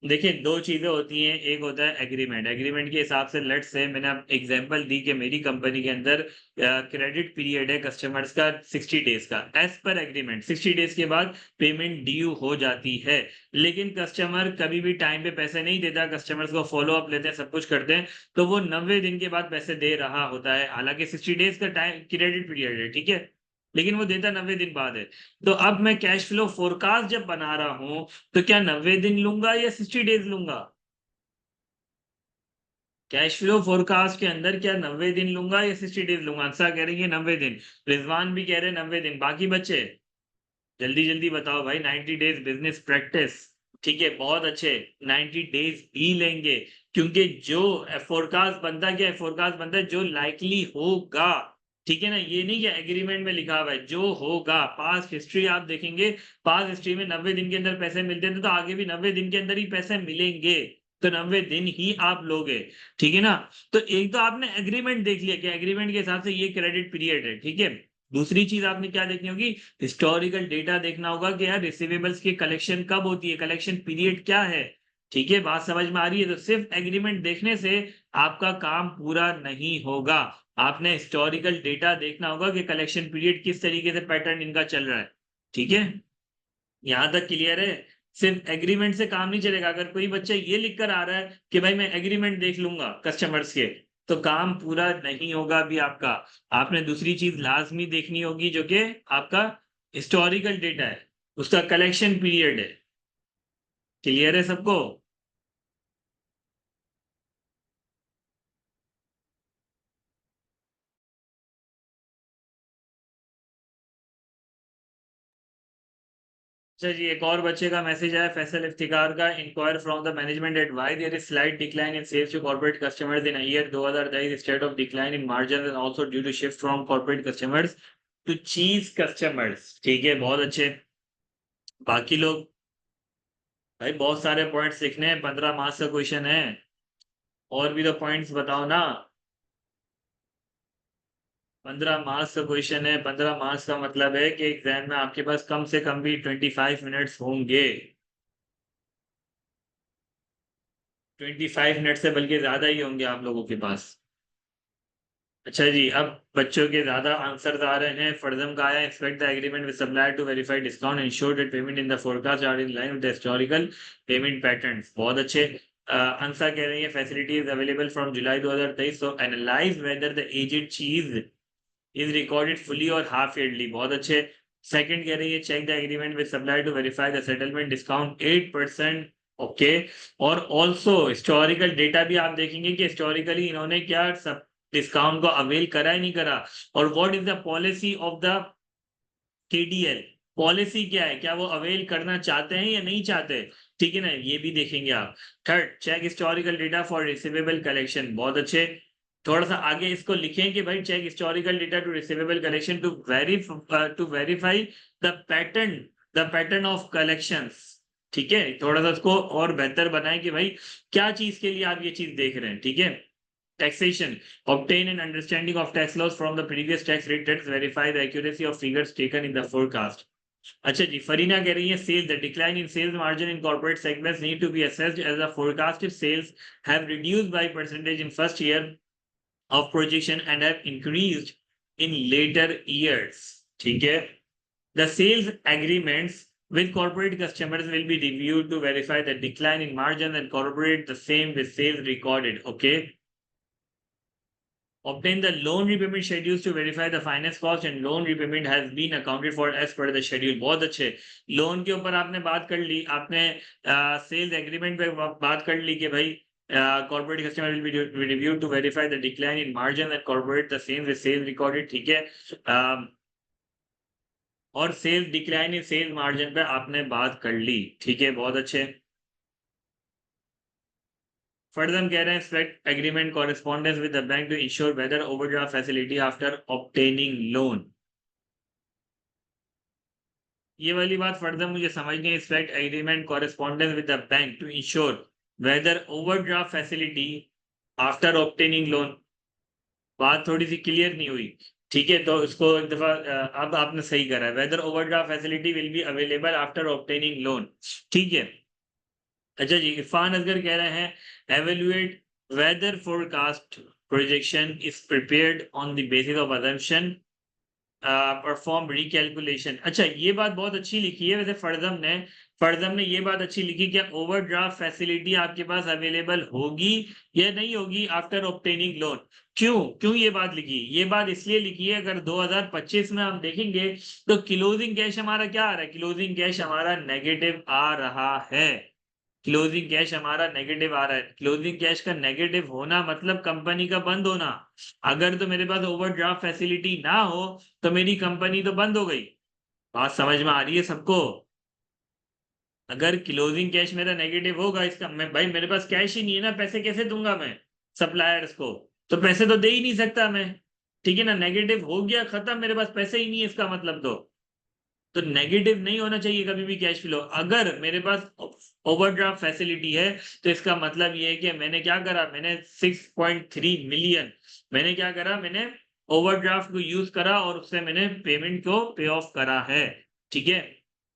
देखिए, दो चीजें होती हैं, एक होता है एग्रीमेंट। एग्रीमेंट के हिसाब से लेट से मैंने अब एग्जांपल दी कि मेरी कंपनी के अंदर क्रेडिट पीरियड है कस्टमर्स का 60 डेज का। एज पर एग्रीमेंट 60 डेज के बाद पेमेंट ड्यू हो जाती है, लेकिन कस्टमर कभी भी टाइम पे पैसे नहीं देता, कस्टमर्स को फॉलो अप लेते हैं, सब कुछ करते हैं, तो वो 90 दिन के बाद पैसे दे रहा होता है। हालांकि 60 डेज का टाइम क्रेडिट पीरियड है, ठीक है, लेकिन वो देता 90 दिन बाद है। तो अब मैं कैश फ्लो फोरकास्ट जब बना रहा हूं, तो क्या 90 दिन लूंगा या 60 डेज लूंगा? कैश फ्लो फोरकास्ट के अंदर क्या 90 दिन लूंगा या 60 डेज लूंगा? अक्सर कह रही है 90 दिन, रिजवान भी कह रहे हैं 90 दिन। बाकी बच्चे जल्दी जल्दी बताओ भाई। 90 डेज बिजनेस प्रैक्टिस, ठीक है, बहुत अच्छे। 90 डेज ही लेंगे, क्योंकि जो फोरकास्ट बनता, क्या फोरकास्ट बनता है जो लाइकली होगा। ठीक है ना, ये नहीं कि एग्रीमेंट में लिखा हुआ है, जो होगा। पास्ट हिस्ट्री आप देखेंगे, पास्ट हिस्ट्री में 90 दिन के अंदर पैसे मिलते थे, तो आगे भी 90 दिन के अंदर ही पैसे मिलेंगे, तो 90 दिन ही आप लोगे। ठीक है ना? तो एक तो आपने एग्रीमेंट देख लिया कि एग्रीमेंट के हिसाब से ये क्रेडिट पीरियड है, ठीक है। दूसरी चीज आपने क्या देखनी होगी, हिस्टोरिकल डेटा देखना होगा कि यार रिसीवेबल्स की कलेक्शन कब होती है, कलेक्शन पीरियड क्या है। ठीक है, बात समझ में आ रही है? तो सिर्फ एग्रीमेंट देखने से आपका काम पूरा नहीं होगा, आपने हिस्टोरिकल डेटा देखना होगा कि कलेक्शन पीरियड किस तरीके से पैटर्न इनका चल रहा है। ठीक है, यहाँ तक क्लियर है? सिर्फ एग्रीमेंट से काम नहीं चलेगा। अगर कोई बच्चा ये लिख कर आ रहा है कि भाई मैं एग्रीमेंट देख लूंगा कस्टमर्स के, तो काम पूरा नहीं होगा अभी आपका। आपने दूसरी चीज लाजमी देखनी होगी जो कि आपका हिस्टोरिकल डेटा है, उसका कलेक्शन पीरियड है। क्लियर है सबको? अच्छा जी, एक और बच्चे का मैसेज आया फैसल इफ्तिकार का, inquire from the management at why there is slight decline in sales to corporate customers in year 2023 instead of decline in margin and also due to shift from corporate customers to cheese customers. ठीक है, बहुत अच्छे। बाकी लोग, भाई बहुत सारे points लिखने हैं, 15 मार्क्स का क्वेश्चन है, और भी तो पॉइंट्स बताओ ना। 15 मार्क्स का क्वेश्चन है, 15 मार्क्स का मतलब है कि एग्जाम में आपके पास कम से कम भी 25 मिनट्स होंगे। 25 मिनट से बल्कि ज्यादा ही होंगे आप लोगों के पास। अच्छा जी, अब बच्चों के ज्यादा आंसर आ रहे हैं। फर्जम का आया, expect the agreement with supplier to verify discount ensure that payment in the forecast are in line with the historical payment patterns. बहुत अच्छे। अंसा कह रही है facility is available from July 2023, so analyze whether the aged cheese is recorded fully और half yearly. बहुत अच्छे। Second कह रही है check the agreement with supplier to verify the settlement discount 8%। Okay, और ऑल्सो हिस्टोरिकल डेटा भी आप देखेंगे कि हिस्टोरिकली इन्होंने क्या सब डिस्काउंट को अवेल करा है नहीं करा, और what is the policy of the KDL. Policy क्या है, क्या वो अवेल करना चाहते हैं या नहीं चाहते? ठीक है ना, ये भी देखेंगे आप। Third, check historical data for receivable collection. बहुत अच्छे। थोड़ा सा आगे इसको लिखें कि भाई check historical data to receivable collection to verify the pattern, the pattern of collections. ठीक है, थोड़ा सा उसको और बेहतर बनाएं कि भाई क्या चीज के लिए आप ये चीज देख रहे हैं। ठीक है, taxation, obtain an understanding of tax laws from the previous tax returns, verify the accuracy of figures taken in the forecast. अच्छा जी, फरीना कह रही है sales, the decline in sales margin in corporate segments need to be assessed as the forecasted sales have reduced by percentage in first year of projection and have increased in later years. ठीक है, the sales agreements with corporate customers will be reviewed to verify the decline in margin and corroborate the same with sales recorded. Okay, obtain the loan repayment schedules to verify the finance cost and loan repayment has been accounted for as per the schedule. बहुत अच्छे। Loan के ऊपर आपने बात कर ली, आपने sales agreement पे बात कर ली कि भाई corporate customer will be reviewed to verify the decline in margin and corporate the same with sales recorded। ठीक है, और sales decline in sales margin पे आपने बात कर ली। ठीक है, बहुत अच्छे। फर्दर हम कह रहे हैं expect agreement correspondence with the bank to ensure whether overdraft facility after obtaining loan. ये वाली बात फर्दर मुझे समझ नहीं। Expect agreement correspondence with the bank to ensure whether overdraft facility after obtaining loan. बात थोड़ी सी क्लियर नहीं हुई। ठीक है, तो इसको एक दफा अब आपने सही करा है, whether overdraft facility will be available after obtaining loan. ठीक है। अच्छा जी, इरफान असगर कह रहे हैं evaluate whether forecast projection is prepared on the basis of assumption perform recalculation. अच्छा, ये बात बहुत अच्छी लिखी है वैसे फर्जम ने ये बात अच्छी लिखी कि ओवरड्राफ्ट फैसिलिटी आपके पास अवेलेबल होगी या नहीं होगी आफ्टर ऑब्टेनिंग लोन। क्यों क्यों ये बात लिखी? ये बात इसलिए लिखी है, अगर 2025 में हम देखेंगे तो क्लोजिंग कैश हमारा क्या आ रहा है? क्लोजिंग कैश हमारा नेगेटिव आ रहा है। क्लोजिंग कैश हमारा नेगेटिव आ रहा है। क्लोजिंग कैश का नेगेटिव होना मतलब कंपनी का बंद होना। अगर तो मेरे पास ओवरड्राफ्ट फैसिलिटी ना हो तो मेरी कंपनी तो बंद हो गई। बात समझ में आ रही है सबको? अगर क्लोजिंग कैश मेरा नेगेटिव होगा, इसका मैं भाई मेरे पास कैश ही नहीं है ना, पैसे कैसे दूंगा मैं सप्लायर्स को? तो पैसे तो दे ही नहीं सकता मैं। ठीक है ना, नेगेटिव हो गया, खत्म, मेरे पास पैसे ही नहीं है इसका मतलब। तो नेगेटिव नहीं होना चाहिए कभी भी कैश फ्लो। अगर मेरे पास ओवरड्राफ्ट फैसिलिटी है तो इसका मतलब ये है कि मैंने क्या करा, मैंने 6.3 मिलियन मैंने क्या करा, मैंने ओवरड्राफ्ट को यूज करा और उससे मैंने पेमेंट को पे ऑफ करा है। ठीक है,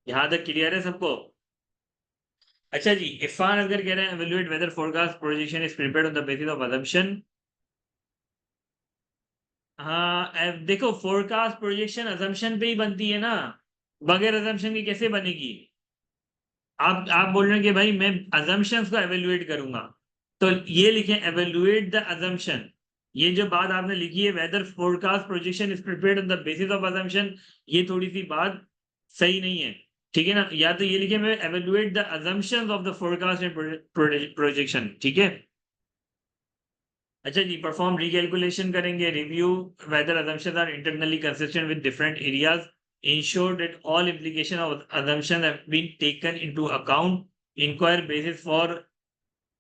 यहां तक क्लियर है सबको? अच्छा जी, इरफान अगर कह रहे हैं evaluate whether forecast projection is prepared on the basis of assumption। हाँ, देखो फोरकास्ट प्रोजेक्शन assumption पे ही बनती है ना, बगैर assumption के कैसे बनेगी? आप बोल रहे हैं कि भाई मैं assumptions को evaluate करूंगा, तो ये लिखें evaluate the assumption। ये जो बात आपने लिखी है whether forecast projection is prepared on the basis of assumption, ये थोड़ी सी बात सही नहीं है, ठीक है ना? या तो ये लिखे मैं evaluate the assumptions of the forecast and projection, ठीक है? अच्छा जी, परफॉर्म रिकैलकुलेशन करेंगे, review whether assumptions are internally consistent with different areas, ensure that all implication of assumption have been taken into account, inquire basis for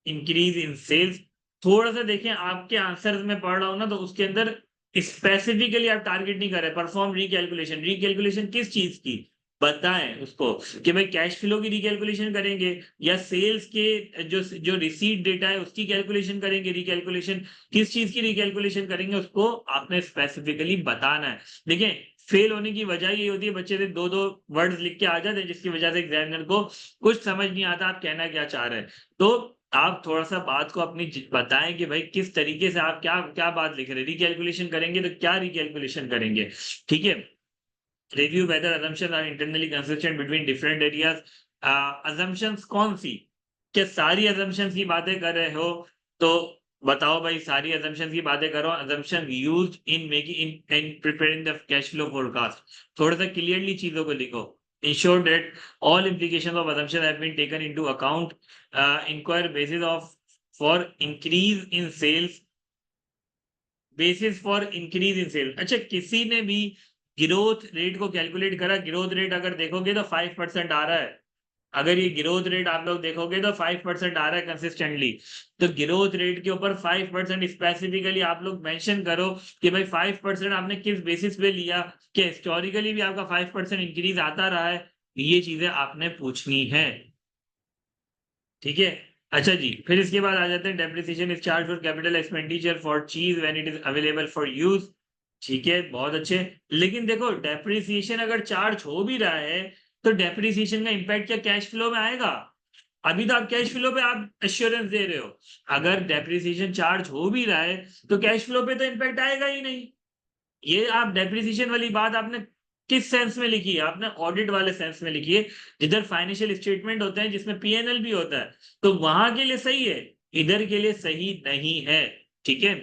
increase in sales। थोड़ा सा देखें, आपके answers में पढ़ रहा हूं ना, तो उसके अंदर स्पेसिफिकली आप टारगेट नहीं कर रहे। परफॉर्म रिकैलकुलेशन, रिकैलकुलेशन किस चीज की बताएं उसको, कि भाई कैश फ्लो की रिकैलकुलेशन करेंगे या सेल्स के जो जो रिसीट डेटा है उसकी कैलकुलेशन करेंगे। रिकैलकुलेशन किस चीज की रिकैलकुलेशन करेंगे, उसको आपने स्पेसिफिकली बताना है। देखिए, फेल होने की वजह ये होती है, बच्चे से दो दो वर्ड्स लिख के आ जाते हैं, जिसकी वजह से एग्जामिनर को कुछ समझ नहीं आता आप कहना क्या चाह रहे हैं। तो आप थोड़ा-सा बात को अपनी बताएँ कि भाई किस तरीके से आप क्या क्या बात लिख रहे हैं। रिकैलकुलेशन करेंगे तो क्या रिकैलकुलेशन करेंगे, ठीक है? Review whether assumptions are internally consistent between different areas. assumptions कौन-सी? क्या सारी assumptions की बातें कर रहे हो? तो बताओ भाई, सारी assumptions की बातें करो। assumption used in making in preparing the cash flow forecast। थोड़ा-सा क्लियरली चीज़ों को लिखो। Ensure that all implications of assumption have been taken into account। inquire basis of for increase in sales, basis for increase in sale. अच्छा, किसी ने भी growth rate को calculate करा? ग्रोथ रेट अगर देखोगे तो 5% आ रहा है। अगर ये ग्रोथ रेट आप लोग देखोगे तो 5% आ रहा है कंसिस्टेंटली। तो ग्रोथ रेट के ऊपर 5% स्पेसिफिकली आप लोग मेंशन करो कि भाई 5% आपने किस बेसिस पे लिया, कि हिस्टोरिकली भी आपका 5% इंक्रीज आता रहा है। ये चीजें आपने पूछनी है, ठीक है? अच्छा जी, फिर इसके बाद आ जाते हैं depreciation is charge for capital expenditure for cheese when it is available for use. ठीक है, बहुत अच्छे। लेकिन देखो, डेप्रिसिएशन अगर चार्ज हो भी रहा है, तो डेप्रिसिएशन का इम्पैक्ट क्या कैश फ्लो में आएगा? अभी तो आप कैश फ्लो पे आप एश्योरेंस दे रहे हो। अगर डेप्रिसिएशन चार्ज हो भी रहा है, तो कैश फ्लो पे तो इम्पैक्ट आएगा ही नहीं। ये आप डेप्रिसिएशन वाली बात आपने किस सेंस में लिखी है? आपने ऑडिट वाले सेंस में लिखी है, जिधर फाइनेंशियल स्टेटमेंट होते हैं, जिसमें पीएनएल भी होता है, तो वहां के लिए सही है, इधर के लिए सही नहीं है, ठीक है?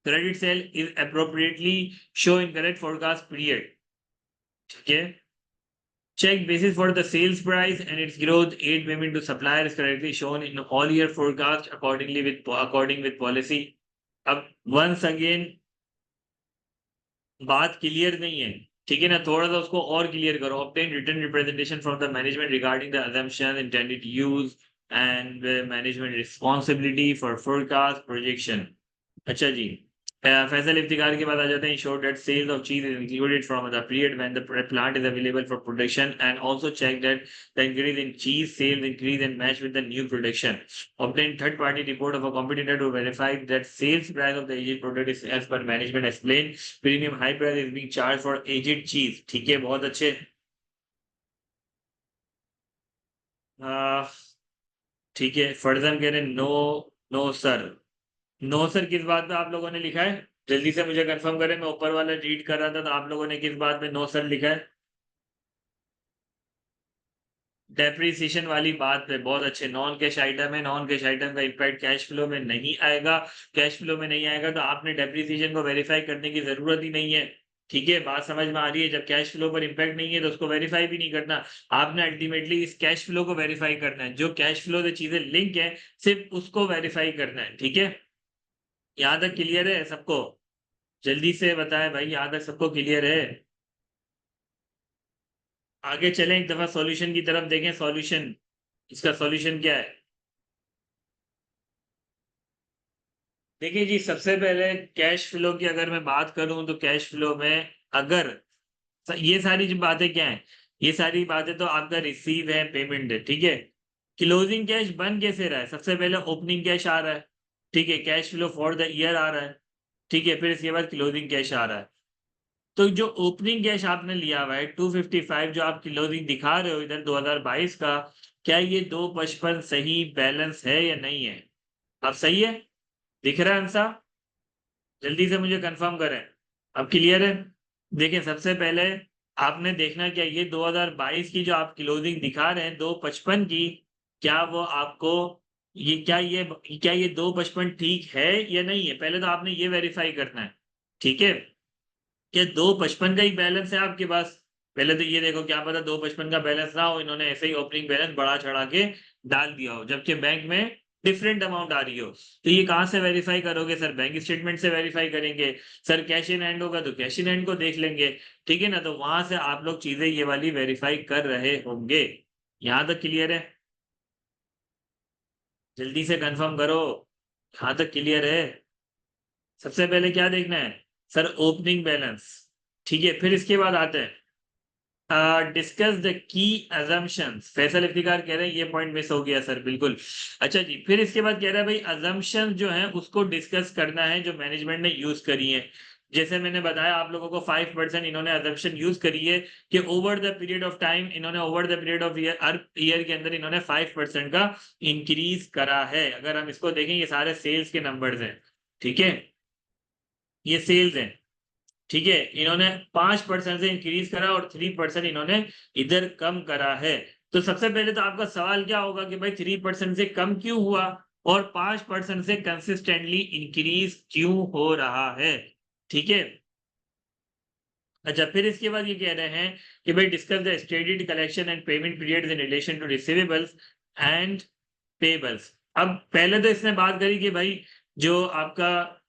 Credit sale is appropriately show in correct forecast period, ठीक है? Check basis for the sales price and its growth, aid payment to supplier is correctly shown in all year forecast according with policy। अब once again बात clear नहीं है, ठीक है ना? थोड़ा सा उसको और क्लियर करो। Obtain written representation from the management regarding the assumption intended use and management responsibility for forecast projection. अच्छा जी, फैसल इफ्तिकार के बाद आ जाते हैं ensure that sales of cheese is included from the period when the plant is available for production and also check that the increase in cheese sales increase and match with the new production. obtain third party report of a competitor to verify that sales price of the aged product is as per management explained, premium high price is being charged for aged cheese। ठीक है, बहुत अच्छे। ठीक है, फर्जन कह रहे no, no sir. No sir किस बात पे आप लोगों ने लिखा है? जल्दी से मुझे कंफर्म करें। मैं ऊपर वाला रीड कर रहा था, तो आप लोगों ने किस बात पे नो सर लिखा है? डेप्रिसिएशन वाली बात पे। बहुत अच्छे। नॉन कैश आइटम है, नॉन कैश आइटम का इम्पैक्ट कैश फ्लो में नहीं आएगा। कैश फ्लो में नहीं आएगा तो आपने डेप्रिसिएशन को वेरीफाई करने की जरूरत ही नहीं है, ठीक है? बात समझ में आ रही है? जब कैश फ्लो पर इम्पैक्ट नहीं है तो उसको वेरीफाई भी नहीं करना। आपने अल्टीमेटली इस कैश फ्लो को वेरीफाई करना है। जो कैश फ्लो से चीजें लिंक है, सिर्फ उसको वेरीफाई करना है, ठीक है? यहाँ तक क्लियर है सबको? जल्दी से बताएं भाई, यहाँ तक सबको क्लियर है? आगे चलें, एक दफा सॉल्यूशन की तरफ देखें। सॉल्यूशन, इसका सॉल्यूशन क्या है? देखिए जी, सबसे पहले कैश फ्लो की अगर मैं बात करूं, तो कैश फ्लो में अगर ये सारी जो बातें क्या है, ये सारी बातें तो आपका रिसीव है, पेमेंट है, ठीक है? क्लोजिंग कैश बन कैसे रहा है? सबसे पहले ओपनिंग कैश आ रहा है, ठीक है? Cash flow for the year आ रहा है, ठीक है? फिर इसके बाद क्लोजिंग कैश आ रहा है। तो जो ओपनिंग कैश आपने लिया हुआ है 255, जो आप क्लोजिंग दिखा रहे हो इधर 2022 का, क्या ये 255 सही बैलेंस है या नहीं है? अब सही है, दिख रहा है आंसर? जल्दी से मुझे कंफर्म करें। अब क्लियर है? देखिए सबसे पहले आपने देखना क्या ये 2022 की जो आप क्लोजिंग दिखा रहे हैं 255 की, क्या वो आपको ये क्या ये 255 ठीक है या नहीं है? पहले तो आपने ये वेरीफाई करना है, ठीक है? क्या 255 का ही बैलेंस है आपके पास? पहले तो ये देखो, क्या पता 255 का बैलेंस ना हो, इन्होंने ऐसे ही ओपनिंग बैलेंस बढ़ा चढ़ा के डाल दिया हो, जबकि बैंक में डिफरेंट अमाउंट आ रही हो। तो ये कहाँ से वेरीफाई करोगे सर? बैंक स्टेटमेंट से वेरीफाई करेंगे। सर कैश इन हैंड होगा तो कैश इन हैंड को देख लेंगे, ठीक है ना? तो वहां से आप लोग चीजें ये वाली वेरीफाई कर रहे होंगे। यहाँ तक क्लियर है? जल्दी से कंफर्म करो, यहाँ तक क्लियर है? सबसे पहले क्या देखना है सर? ओपनिंग बैलेंस, ठीक है? फिर इसके बाद आते हैं discuss the key assumptions. Faisal Iftikhar कह रहे हैं ये पॉइंट मिस हो गया सर, बिल्कुल। अच्छा जी, फिर इसके बाद कह रहा है भाई अजम्पशन जो है उसको डिस्कस करना है जो मैनेजमेंट ने यूज करी है। जैसे मैंने बताया आप लोगों को 5% इन्होंने अजम्पशन यूज करी है कि over the period of time, इन्होंने over the period of year के अंदर इन्होंने 5% का इंक्रीज करा है। अगर हम इसको देखें ये सारे सेल्स के नंबर्स हैं, ठीक है? ये सेल्स हैं, ठीक है? इन्होंने 5% से इंक्रीज करा और 3% इन्होंने इधर कम करा है। तो सबसे पहले तो आपका सवाल क्या होगा कि भाई 3% से कम क्यों हुआ और 5% से कंसिस्टेंटली इंक्रीज क्यों हो रहा है, ठीक है? अच्छा, फिर इसके बाद ये कह रहे हैं कि भाई discuss the stated collection and payment periods in relation to receivables and payables. अब पहले तो इसने बात करी कि भाई जो आपका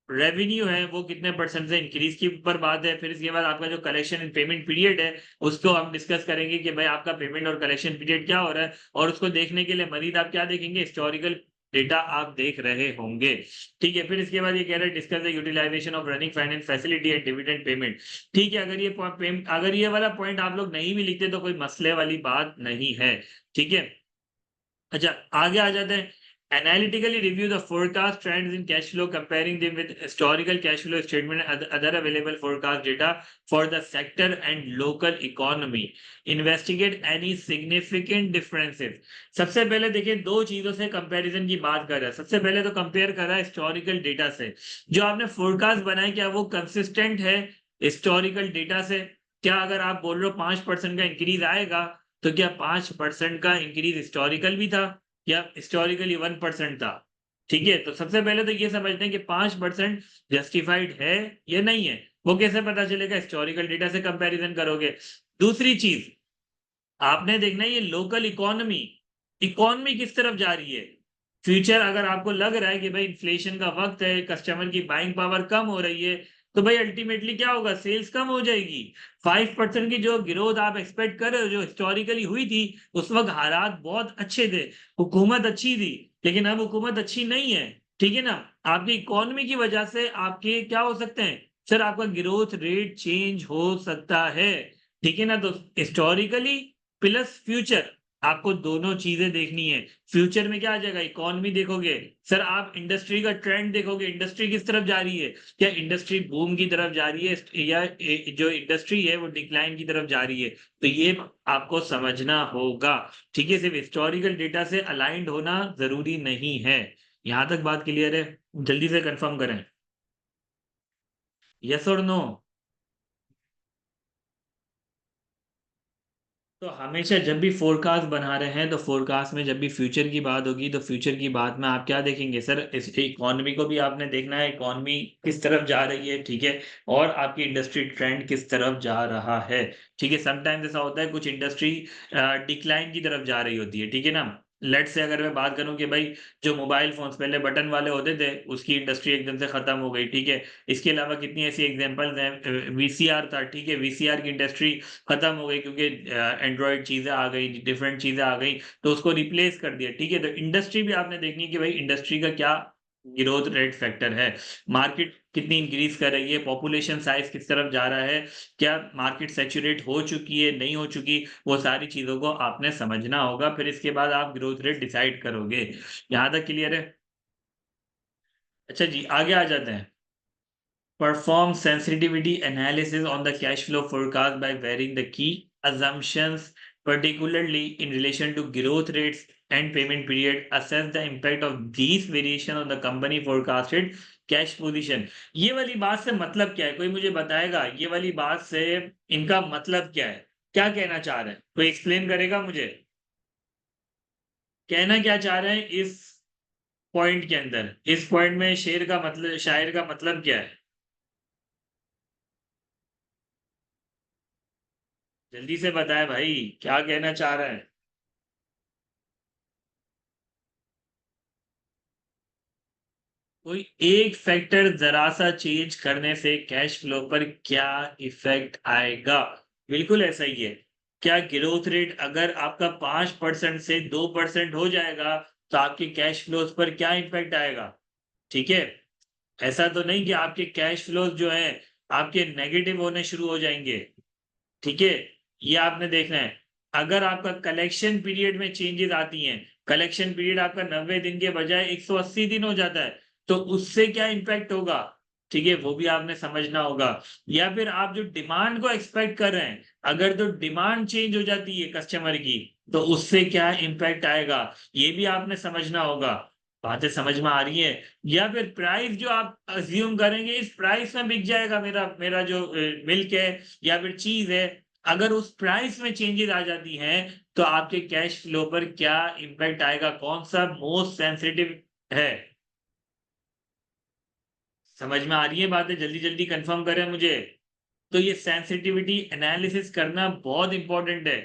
रेवेन्यू है वो कितने परसेंट से इंक्रीज की ऊपर बात है। फिर इसके बाद आपका जो कलेक्शन एंड पेमेंट पीरियड है उसको हम डिस्कस करेंगे कि भाई आपका पेमेंट और कलेक्शन पीरियड क्या हो रहा है, और उसको देखने के लिए मजीद आप क्या देखेंगे? हिस्टोरिकल डेटा आप देख रहे होंगे, ठीक है? फिर इसके बाद ये कह रहे हैं discuss the utilization of running finance facility and dividend payment, ठीक है? अगर ये वाला पॉइंट आप लोग नहीं भी लिखते तो कोई मसले वाली बात नहीं है, ठीक है? अच्छा, आगे आ जाते हैं। Analytically review the forecast trends in cash flow, comparing them with historical cash flow statement and other available forecast data for the sector and local economy. Investigate any significant differences. सबसे पहले देखिए दो चीजों से कंपैरिजन की बात कर रहा है। सबसे पहले तो कंपेयर कर रहा है हिस्टोरिकल डेटा से। जो आपने फोरकास्ट बनाया क्या वो कंसिस्टेंट है हिस्टोरिकल डेटा से? क्या अगर आप बोल रहे हो 5% का इंक्रीज आएगा तो क्या 5% का इंक्रीज हिस्टोरिकल भी था या हिस्टोरिकली 1% था? ठीक है, तो सबसे पहले तो ये समझते हैं कि 5% जस्टिफाइड है या नहीं है। वो कैसे पता चलेगा? हिस्टोरिकल डेटा से कंपैरिजन करोगे। दूसरी चीज आपने देखना है ये लोकल इकोनॉमी, इकोनॉमी किस तरफ जा रही है। फ्यूचर अगर आपको लग रहा है कि भाई इन्फ्लेशन का वक्त है, कस्टमर की बाइंग पावर कम हो रही है, तो भाई अल्टीमेटली क्या होगा? सेल्स कम हो जाएगी। 5% की जो ग्रोथ आप एक्सपेक्ट कर रहे हो जो हिस्टोरिकली हुई थी, उस वक्त हालात बहुत अच्छे थे, हुकूमत अच्छी थी, लेकिन अब हुकूमत अच्छी नहीं है, ठीक है ना? आपकी इकोनॉमी की वजह से आपके क्या हो सकते हैं सर? आपका ग्रोथ रेट चेंज हो सकता है, ठीक है ना? तो हिस्टोरिकली प्लस फ्यूचर आपको दोनों चीजें देखनी है। फ्यूचर में क्या आ जाएगा? इकोनॉमी देखोगे सर, आप इंडस्ट्री का ट्रेंड देखोगे, इंडस्ट्री किस तरफ जा रही है? क्या इंडस्ट्री बूम की तरफ जा रही है या जो इंडस्ट्री है वो डिक्लाइन की तरफ जा रही है? तो ये आपको समझना होगा, ठीक है? सिर्फ हिस्टोरिकल डेटा से अलाइंड होना जरूरी नहीं है। यहां तक बात क्लियर है? जल्दी से कंफर्म करें, यस और नो? तो हमेशा जब भी फोरकास्ट बना रहे हैं तो फोरकास्ट में जब भी फ्यूचर की बात होगी तो फ्यूचर की बात में आप क्या देखेंगे सर? इस इकोनॉमी को भी आपने देखना है, इकोनॉमी किस तरफ जा रही है, ठीक है? और आपकी इंडस्ट्री ट्रेंड किस तरफ जा रहा है, ठीक है? समटाइम्स ऐसा होता है कुछ इंडस्ट्री डिक्लाइन की तरफ जा रही होती है, ठीक है ना? लेट्स से अगर मैं बात करूं कि भाई जो मोबाइल फोन्स पहले बटन वाले होते थे उसकी इंडस्ट्री एकदम से खत्म हो गई, ठीक है? इसके अलावा कितनी ऐसी एग्जांपल्स हैं, वीसीआर था, ठीक है? वीसीआर की इंडस्ट्री खत्म हो गई क्योंकि एंड्रॉइड चीजें आ गई, डिफरेंट चीजें आ गई, तो उसको रिप्लेस कर दिया, ठीक है? तो इंडस्ट्री भी आपने देखनी है कि भाई इंडस्ट्री का क्या ग्रोथ रेट फैक्टर है, मार्केट कितनी इंक्रीज कर रही है, पॉपुलेशन साइज किस तरफ जा रहा है, क्या मार्केट सैचुरेट हो चुकी है, नहीं हो चुकी, वो सारी चीजों को आपने समझना होगा। फिर इसके बाद आप ग्रोथ रेट डिसाइड करोगे। यहां तक क्लियर है? अच्छा जी, आगे आ जाते हैं। Perform sensitivity analysis on the cash flow forecast by varying the key assumptions particularly in relation to growth rates and payment period, assess the impact of these variation on the company forecasted cash position। ये वाली बात से मतलब क्या है, कोई मुझे बताएगा ये वाली बात से इनका मतलब क्या है, क्या कहना चाह रहे हैं, कोई एक्सप्लेन करेगा मुझे, कहना क्या चाह रहे हैं इस पॉइंट के अंदर, इस पॉइंट में शेर का मतलब, शायर का मतलब क्या है, जल्दी से बताए भाई, क्या कहना चाह रहे हैं। कोई एक फैक्टर जरा सा चेंज करने से कैश फ्लो पर क्या इफेक्ट आएगा, बिल्कुल ऐसा ही है। क्या ग्रोथ रेट अगर आपका 5% से 2% हो जाएगा तो आपके कैश फ्लोज पर क्या इम्पैक्ट आएगा, ठीक है। ऐसा तो नहीं कि आपके कैश फ्लोज जो है आपके नेगेटिव होने शुरू हो जाएंगे, ठीक है। ये आपने देखना है। अगर आपका कलेक्शन पीरियड में चेंजेस आती हैं, कलेक्शन पीरियड आपका 90 दिन के बजाय 180 दिन हो जाता है, तो उससे क्या इंपैक्ट होगा, ठीक है, वो भी आपने समझना होगा। या फिर आप जो डिमांड को एक्सपेक्ट कर रहे हैं, अगर तो डिमांड चेंज हो जाती है कस्टमर की, तो उससे क्या इंपैक्ट आएगा, ये भी आपने समझना होगा। बातें समझ में आ रही है। या फिर प्राइस जो आप अज्यूम करेंगे इस प्राइस में बिक जाएगा मेरा मेरा जो मिल्क है या फिर चीज है, अगर उस प्राइस में चेंजेस आ जाती हैं तो आपके कैश फ्लो पर क्या इंपैक्ट आएगा, कौन सा मोस्ट सेंसिटिव है। समझ में आ रही है बातें, जल्दी जल्दी कंफर्म करें मुझे। तो ये सेंसिटिविटी एनालिसिस करना बहुत इंपॉर्टेंट है।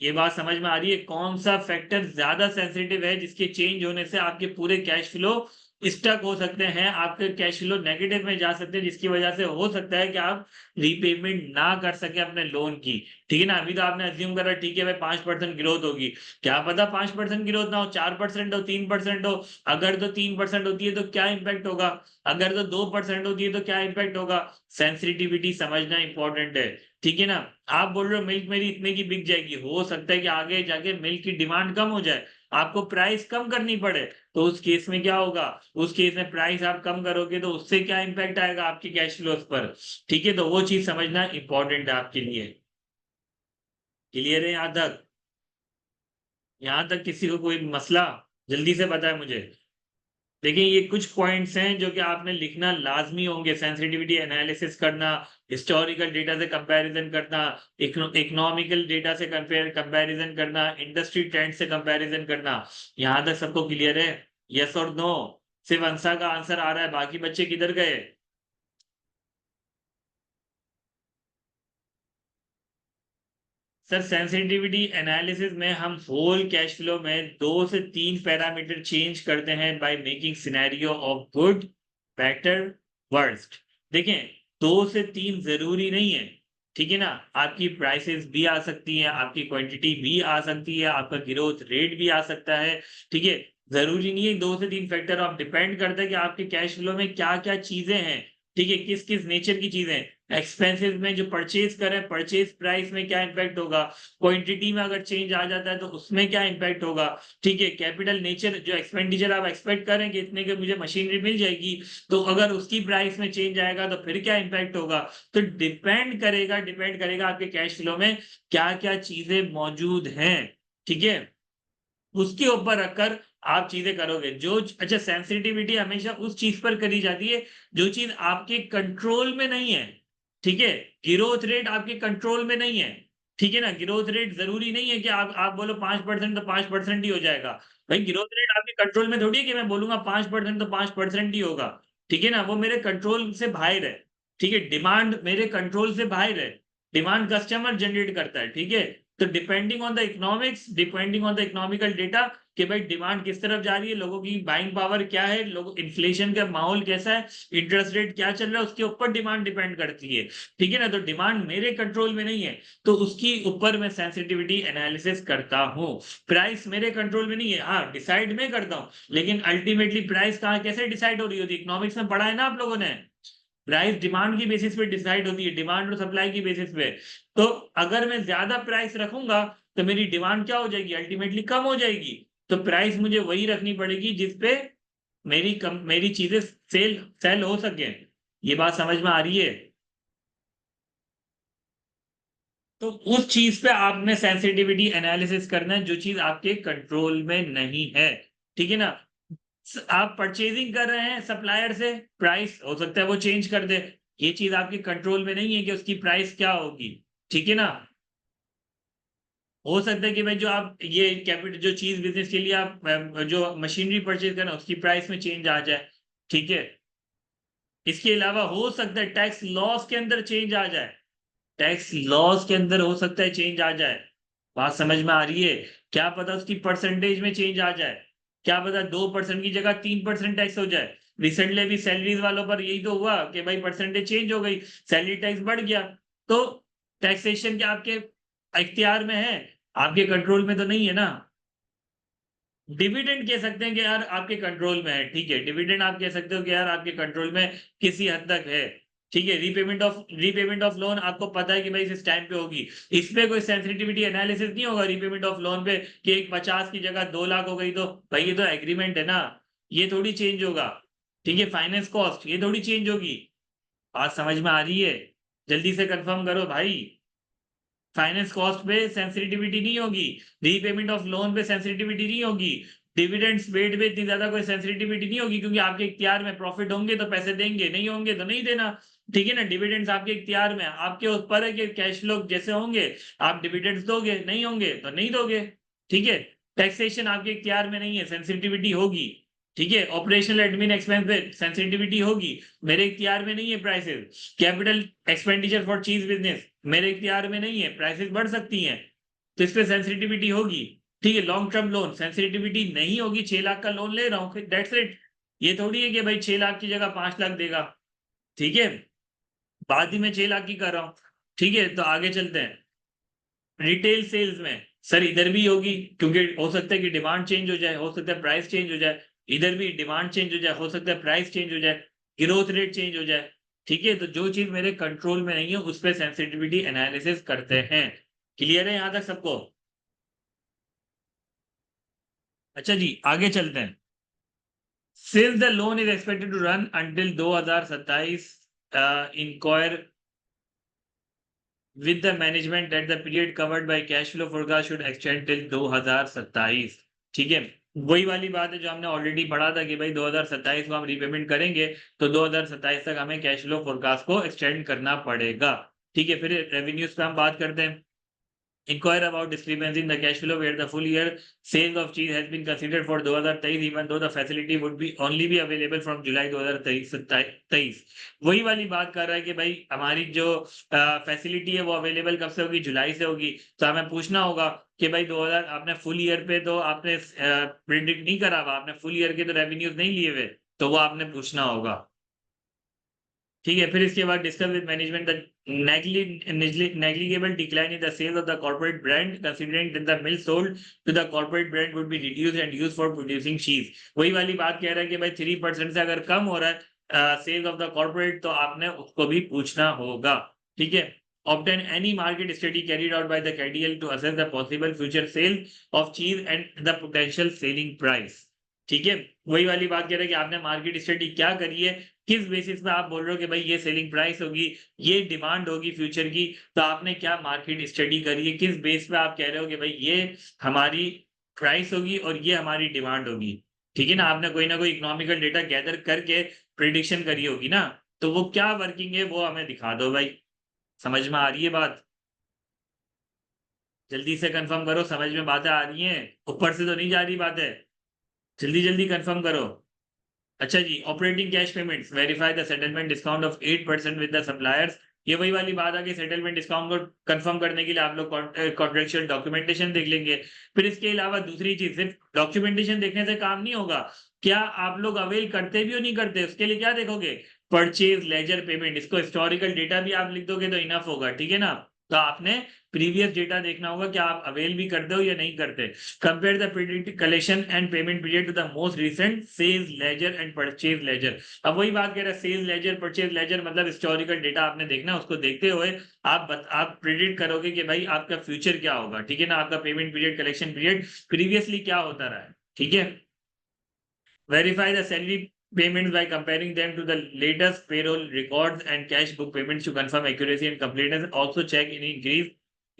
ये बात समझ में आ रही है, कौन सा फैक्टर ज्यादा सेंसिटिव है जिसके चेंज होने से आपके पूरे कैश फ्लो स्टक हो सकते हैं, आपके कैश फ्लो नेगेटिव में जा सकते हैं, जिसकी वजह से हो सकता है कि आप रीपेमेंट ना कर सके अपने लोन की, ठीक है ना। अभी तो आपने अज्यूम करा ठीक है भाई 5% ग्रोथ होगी, क्या पता 5% ग्रोथ ना हो, 4% हो, 3% हो। अगर तो 3% होती है तो क्या इंपैक्ट होगा, अगर तो 2% होती है तो क्या इंपैक्ट होगा। सेंसिटिविटी समझना इंपॉर्टेंट है, ठीक है ना। आप बोल रहे हो मिल्क मेरी इतने की बिक जाएगी, हो सकता है कि आगे जाके मिल्क की डिमांड कम हो जाए, आपको प्राइस कम करनी पड़े, तो उस केस में क्या होगा, उस केस में प्राइस आप कम करोगे तो उससे क्या इंपैक्ट आएगा आपके कैश फ्लोज पर, ठीक है। तो वो चीज समझना इंपॉर्टेंट है आपके लिए। क्लियर है यहाँ तक, यहाँ तक किसी को कोई मसला, जल्दी से बताए मुझे। देखिए ये कुछ पॉइंट्स हैं जो कि आपने लिखना लाजमी होंगे, सेंसिटिविटी एनालिसिस करना, हिस्टोरिकल डेटा से कंपैरिजन करना, इकोनॉमिकल डेटा से कंपैरिजन करना, इंडस्ट्री ट्रेंड से कंपैरिजन करना। यहां तक सबको क्लियर है, यस और नो। सिर्फ अंसा का आंसर आ रहा है, बाकी बच्चे किधर गए। सर सेंसिटिविटी एनालिसिस में हम होल कैश फ्लो में 2 से 3 पैरामीटर चेंज करते हैं by making scenario of good, better, worst. देखें 2 से 3 जरूरी नहीं है, ठीक है ना। आपकी प्राइसेस भी आ सकती है, आपकी क्वांटिटी भी आ सकती है, आपका ग्रोथ रेट भी आ सकता है, ठीक है। जरूरी नहीं है 2 से 3 फैक्टर, आप डिपेंड करता है कि आपके कैश फ्लो में क्या क्या चीजें हैं, ठीक है, किस किस नेचर की चीजें। एक्सपेंसेस में जो परचेज करें, परचेज प्राइस में क्या इंपैक्ट होगा, क्वांटिटी में अगर चेंज आ जाता है तो उसमें क्या इंपैक्ट होगा, ठीक है। कैपिटल नेचर जो एक्सपेंडिचर आप एक्सपेक्ट करें कि इतने के मुझे मशीनरी मिल जाएगी, तो अगर उसकी प्राइस में चेंज आएगा तो फिर क्या इंपैक्ट होगा। तो डिपेंड करेगा आपके कैश फ्लो में क्या क्या चीजें मौजूद हैं, ठीक है। उसके ऊपर रखकर आप चीजें करोगे जो, अच्छा सेंसिटिविटी हमेशा उस चीज पर करी जाती है जो चीज आपके कंट्रोल में नहीं है, ठीक है। ग्रोथ रेट आपके कंट्रोल में नहीं है, ठीक है ना। ग्रोथ रेट जरूरी नहीं है कि आप बोलो 5% तो 5% ही हो जाएगा। भाई ग्रोथ रेट आपके कंट्रोल में थोड़ी है कि मैं बोलूंगा 5% तो 5% ही होगा, ठीक है ना, वो मेरे कंट्रोल से बाहर है, ठीक है। डिमांड मेरे कंट्रोल से बाहर है, डिमांड कस्टमर जनरेट करता है, ठीक है। तो depending on the economics, depending on the economical data कि भाई डिमांड किस तरफ जा रही है, लोगों की बाइंग पावर क्या है, लोग इन्फ्लेशन का माहौल कैसा है, इंटरेस्ट रेट क्या चल रहा है, उसके ऊपर डिमांड डिपेंड करती है, ठीक है ना। तो डिमांड मेरे कंट्रोल में नहीं है, तो उसकी ऊपर मैं सेंसिटिविटी एनालिसिस करता हूँ। प्राइस मेरे कंट्रोल में नहीं है, हाँ डिसाइड मैं करता हूँ, लेकिन अल्टीमेटली प्राइस कहाँ कैसे डिसाइड हो रही होती है, इकोनॉमिक्स में पढ़ा है ना आप लोगों ने। प्राइस डिमांड की बेसिस पे डिसाइड होती है, डिमांड और सप्लाई की बेसिस पे। तो अगर मैं ज्यादा प्राइस रखूंगा तो मेरी डिमांड क्या हो जाएगी, अल्टीमेटली कम हो जाएगी। तो प्राइस मुझे वही रखनी पड़ेगी जिसपे मेरी चीजें सेल सेल हो सके। ये बात समझ में आ रही है। तो उस चीज पे आपने सेंसिटिविटी एनालिसिस करना है जो चीज आपके कंट्रोल में नहीं है, ठीक है ना। आप परचेजिंग कर रहे हैं सप्लायर से, प्राइस हो सकता है वो चेंज कर दे, ये चीज आपके कंट्रोल में नहीं है कि उसकी प्राइस क्या होगी, ठीक है ना। हो सकता है कि भाई जो आप ये कैपिटल जो चीज बिजनेस के लिए आप जो मशीनरी परचेज करना उसकी प्राइस में चेंज आ जाए, ठीक है। इसके अलावा हो सकता है टैक्स लॉस के अंदर चेंज आ जाए, टैक्स लॉस के अंदर हो सकता है चेंज आ जाए। बात समझ में आ रही है? क्या पता उसकी परसेंटेज में चेंज आ जाए, क्या पता 2% की जगह 3% टैक्स हो जाए। रिसेंटली भी सैलरीज वालों पर यही तो हुआ कि भाई परसेंटेज चेंज हो गई, सैलरी टैक्स बढ़ गया। तो टैक्सेशन के आपके इख्तियार में है, आपके कंट्रोल में तो नहीं है ना। डिविडेंड कह सकते हैं कि यार आपके कंट्रोल में है, ठीक है, डिविडेंड आप कह सकते हो कि यार आपके कंट्रोल में किसी हद तक है, ठीक है। रीपेमेंट ऑफ लोन आपको पता है कि भाई इस टाइम पे होगी, इसमें कोई सेंसिटिविटी एनालिसिस नहीं होगा रीपेमेंट ऑफ लोन पे कि एक 50 की जगह 2 लाख हो गई, तो भाई ये तो एग्रीमेंट है ना, ये थोड़ी चेंज होगा, ठीक है। फाइनेंस कॉस्ट ये थोड़ी चेंज होगी। बात समझ में आ रही है? जल्दी से कंफर्म करो भाई। फाइनेंस कॉस्ट पे सेंसिटिविटी नहीं होगी, रीपेमेंट ऑफ लोन पे सेंसिटिविटी नहीं होगी, डिविडेंड्स पेड पे इतनी ज्यादा कोई सेंसिटिविटी नहीं होगी, क्योंकि आपके इख्तियार में प्रॉफिट होंगे तो पैसे देंगे, नहीं होंगे तो नहीं देना, ठीक है ना। डिविडेंड्स आपके इख्तियार में, आपके ऊपर है कि कैश फ्लो जैसे होंगे आप डिविडेंड्स दोगे, नहीं होंगे तो नहीं दोगे, ठीक है। टैक्सेशन आपके इख्तियार में नहीं है, सेंसिटिविटी होगी, ठीक है। ऑपरेशनल एडमिन एक्सपेंस पे सेंसिटिविटी होगी, मेरे इख्तियार में नहीं है प्राइसेस। कैपिटल एक्सपेंडिचर फॉर चीज बिजनेस मेरे इख्तियार में नहीं है, प्राइसेस बढ़ सकती हैं, तो इस पे सेंसिटिविटी होगी, ठीक है। लॉन्ग टर्म लोन सेंसिटिविटी नहीं होगी, 6 लाख का लोन ले रहा हूँ, दैट्स इट। ये थोड़ी है कि भाई 6 लाख की जगह 5 लाख देगा, ठीक है। बाद ही मैं 6 लाख की कर रहा हूँ, ठीक है। तो आगे चलते हैं। रिटेल सेल्स में सर इधर भी होगी, क्योंकि हो सकता है कि डिमांड चेंज हो जाए, हो सकता है प्राइस चेंज हो जाए, इधर भी डिमांड चेंज हो जाए, हो सकता है प्राइस चेंज हो जाए, ग्रोथ रेट चेंज हो जाए, ठीक है। तो जो चीज मेरे कंट्रोल में नहीं है उस पर सेंसिटिविटी एनालिसिस करते हैं। क्लियर है यहां तक सबको? अच्छा जी, आगे चलते हैं। Since the loan is expected to run until 2027, inquire with the management that the period covered by cash flow forecast should extend till 2027, ठीक है। वही वाली बात है जो हमने ऑलरेडी पढ़ा था कि भाई 2027 को हम रीपेमेंट करेंगे, तो 2027 तक हमें कैश फ्लो फोरकास्ट को एक्सटेंड करना पड़ेगा, ठीक है। फिर रेवेन्यूज पे हम बात करते हैं। Inquire about discrepancy in the cash flow where the full year sales of cheese has been considered for 2023, even though the facility would be only be available from July 2023। वही वाली बात कर रहा है कि भाई हमारी जो फैसिलिटी है वो अवेलेबल कब से होगी, जुलाई से होगी। तो हमें पूछना होगा कि भाई 2000 आपने फुल ईयर पे तो आपने प्रिडिक्ट नहीं करा हुआ, आपने फुल ईयर के तो रेवेन्यूज नहीं लिए हुए, तो वो आपने पूछना होगा, ठीक है। फिर इसके बाद discuss with management the negligible decline in the sales of the corporate brand, considering that the mill sold to the corporate brand would be reduced and used for producing cheese। वही वाली बात कह रहा है कि भाई 3% से अगर कम हो रहा है सेल्स ऑफ द कॉर्पोरेट, तो आपने उसको भी पूछना होगा, ठीक है। Obtain any market study carried out by the KDL to assess the possible future sale of cheese and the potential selling price, ठीक है। वही वाली बात कह रहे हैं कि आपने मार्केट स्टडी क्या करी है, किस बेसिस पे आप बोल रहे हो कि भाई ये सेलिंग प्राइस होगी, ये डिमांड होगी फ्यूचर की, तो आपने क्या मार्केट स्टडी करी है, किस बेस पे आप कह रहे हो कि भाई ये हमारी प्राइस होगी और ये हमारी डिमांड होगी, ठीक है ना। आपने कोई ना कोई इकोनॉमिकल डेटा गैदर करके प्रिडिक्शन करी होगी ना, तो वो क्या वर्किंग है वो हमें दिखा दो भाई। समझ में आ रही है बात? जल्दी से कंफर्म करो, समझ में बातें आ रही हैं, ऊपर से तो नहीं जा रही बातें, जल्दी जल्दी कंफर्म करो। अच्छा जी, operating cash payments verify the settlement discount of 8% with the suppliers. ये वही वाली बात आ गई, सेटलमेंट डिस्काउंट को कंफर्म करने के लिए आप लोग कॉन्ट्रेक्चुअल डॉक्यूमेंटेशन देख लेंगे। फिर इसके अलावा दूसरी चीज, सिर्फ डॉक्यूमेंटेशन देखने से काम नहीं होगा, क्या आप लोग अवेल करते भी और नहीं करते, उसके लिए क्या देखोगे, परचेज लेजर पेमेंट, इसको हिस्टोरिकल डेटा भी आप लिख दोगे तो इनफ होगा, ठीक है ना। तो आपने प्रीवियस डेटा देखना होगा कि आप अवेल भी करते हो या नहीं करते। Compare the predicted collection and payment period to the most recent sales ledger and purchase ledger. अब वही बात कह रहा है, सेल्स लेजर परचेज लेजर मतलब हिस्टोरिकल डेटा आपने देखना, उसको देखते हुए आप प्रिडिक्ट करोगे कि भाई आपका फ्यूचर क्या होगा, ठीक है ना, आपका payment period collection period previously क्या होता रहा है, ठीक है। Verify the salary payments by comparing them to the latest payroll records and cash book payments to confirm accuracy and completeness. Also check any increase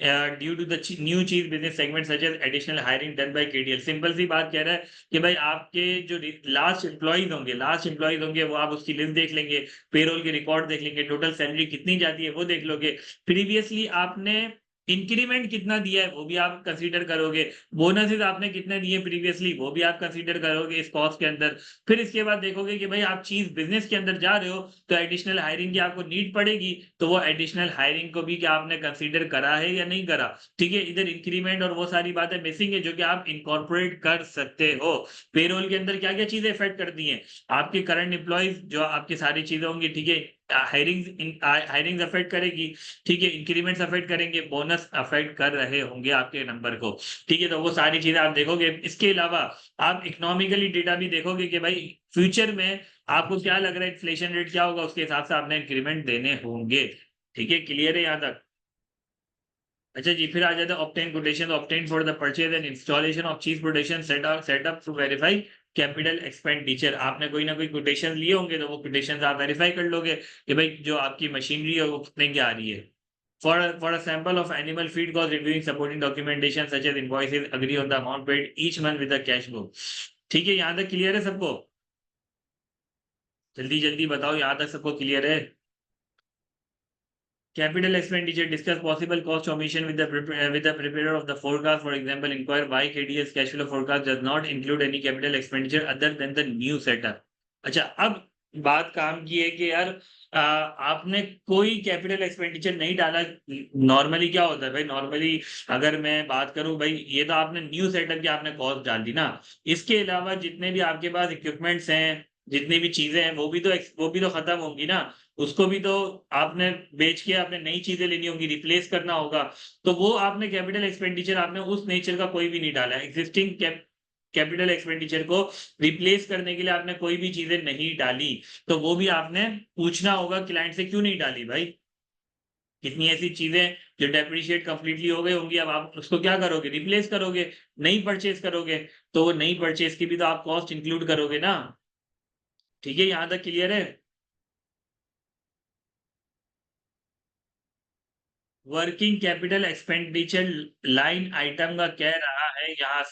due to the new cheese business segment such as additional hiring done by KDL. Simple सी बात कह रहा है कि भाई आपके जो last employees होंगे वो आप उसकी लिस्ट देख लेंगे, पेरोल के रिकॉर्ड देख लेंगे, टोटल सैलरी कितनी जाती है वो देख लोगे, प्रीवियसली आपने इंक्रीमेंट कितना दिया है वो भी आप कंसीडर करोगे, बोनसेस आपने कितने दिए प्रीवियसली वो भी आप कंसीडर करोगे इस कॉस्ट के अंदर। फिर इसके बाद देखोगे कि भाई आप चीज बिजनेस के अंदर जा रहे हो तो एडिशनल हायरिंग की आपको नीड पड़ेगी, तो वो एडिशनल हायरिंग को भी क्या आपने कंसीडर करा है या नहीं करा। ठीक है, इधर इंक्रीमेंट और वो सारी बातें मिसिंग है जो कि आप इनकॉर्पोरेट कर सकते हो। पेरोल के अंदर क्या क्या चीजें इफेक्ट करती हैं, आपके करंट एम्प्लॉइज जो आपकी सारी चीजें होंगी, ठीक है, हायरिंग अफेक्ट करेगी, ठीक है, इंक्रीमेंट्स अफेक्ट करेंगे, बोनस अफेक्ट कर रहे होंगे आपके नंबर को। ठीक है, तो वो सारी चीजें आप देखोगे। इसके अलावा आप इकोनॉमिकली डेटा भी देखोगे कि भाई फ्यूचर में आपको क्या लग रहा है, इन्फ्लेशन रेट क्या होगा, उसके हिसाब से आपने इंक्रीमेंट देने होंगे। ठीक है, क्लियर है यहाँ तक। अच्छा जी, फिर आ जाता है obtain quotation. Obtain for the purchase and installation of cheese production setup to verify capital expenditure. आपने कोई ना कोई कोटेशन लिए होंगे तो वो कोटेशन आप वेरीफाई कर लोगे कि भाई जो आपकी मशीनरी है वो कितने की आ रही है। For a sample of animal feed cost, reviewing supporting documentation such as invoices, agree on the amount paid each month with the cash book। ठीक है, यहाँ तक क्लियर है सबको? जल्दी जल्दी बताओ, यहाँ तक सबको क्लियर है? Capital expenditure, discuss possible cost omission with the preparer of the forecast. For example, inquire why KDS cash flow forecast does not include any capital expenditure other than the new setup। अच्छा, अब बात काम की है कि यार आपने कोई कैपिटल एक्सपेंडिचर नहीं डाला। नॉर्मली क्या होता है भाई, नॉर्मली अगर मैं बात करूं भाई, ये तो आपने न्यू सेटअप की आपने कॉस्ट डाल दी ना। इसके अलावा जितने भी आपके पास इक्विपमेंट्स हैं, जितनी भी चीजें हैं, वो भी तो खत्म होंगी ना। उसको भी तो आपने बेच के आपने नई चीजें लेनी होंगी, रिप्लेस करना होगा। तो वो आपने कैपिटल एक्सपेंडिचर आपने उस नेचर का कोई भी नहीं डाला। एग्जिस्टिंग कैपिटल एक्सपेंडिचर को रिप्लेस करने के लिए आपने कोई भी चीजें नहीं डाली। तो वो भी आपने पूछना होगा क्लाइंट से, क्यों नहीं डाली भाई। कितनी ऐसी चीजें जो डेप्रिशिएट कंप्लीटली हो गई होंगी, अब आप उसको क्या करोगे, रिप्लेस करोगे, नई परचेज करोगे। तो वो नई परचेज की भी तो आप कॉस्ट इंक्लूड करोगे ना। ठीक है, यहां तक क्लियर है? Working capital expenditure line item का कह रहा है यहाँ।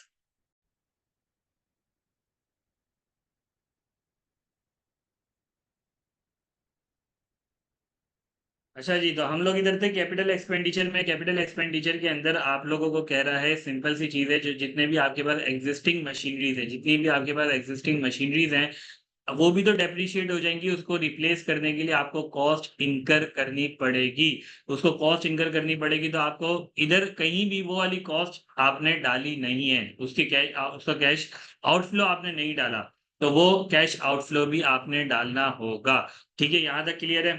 अच्छा जी, तो हम लोग इधर थे कैपिटल एक्सपेंडिचर में। कैपिटल एक्सपेंडिचर के अंदर आप लोगों को कह रहा है सिंपल सी चीज है, जो जितने भी आपके पास एग्जिस्टिंग मशीनरीज है, जितनी भी आपके पास एग्जिस्टिंग मशीनरीज हैं, वो भी तो डेप्रिशिएट हो जाएंगी। उसको रिप्लेस करने के लिए आपको कॉस्ट इनकर करनी पड़ेगी। उसको कॉस्ट इनकर करनी पड़ेगी, तो आपको इधर कहीं भी वो वाली कॉस्ट आपने डाली नहीं है, उसकी कैश उसका कैश आउटफ्लो आपने नहीं डाला। तो वो कैश आउटफ्लो भी आपने डालना होगा। ठीक है, यहाँ तक क्लियर है?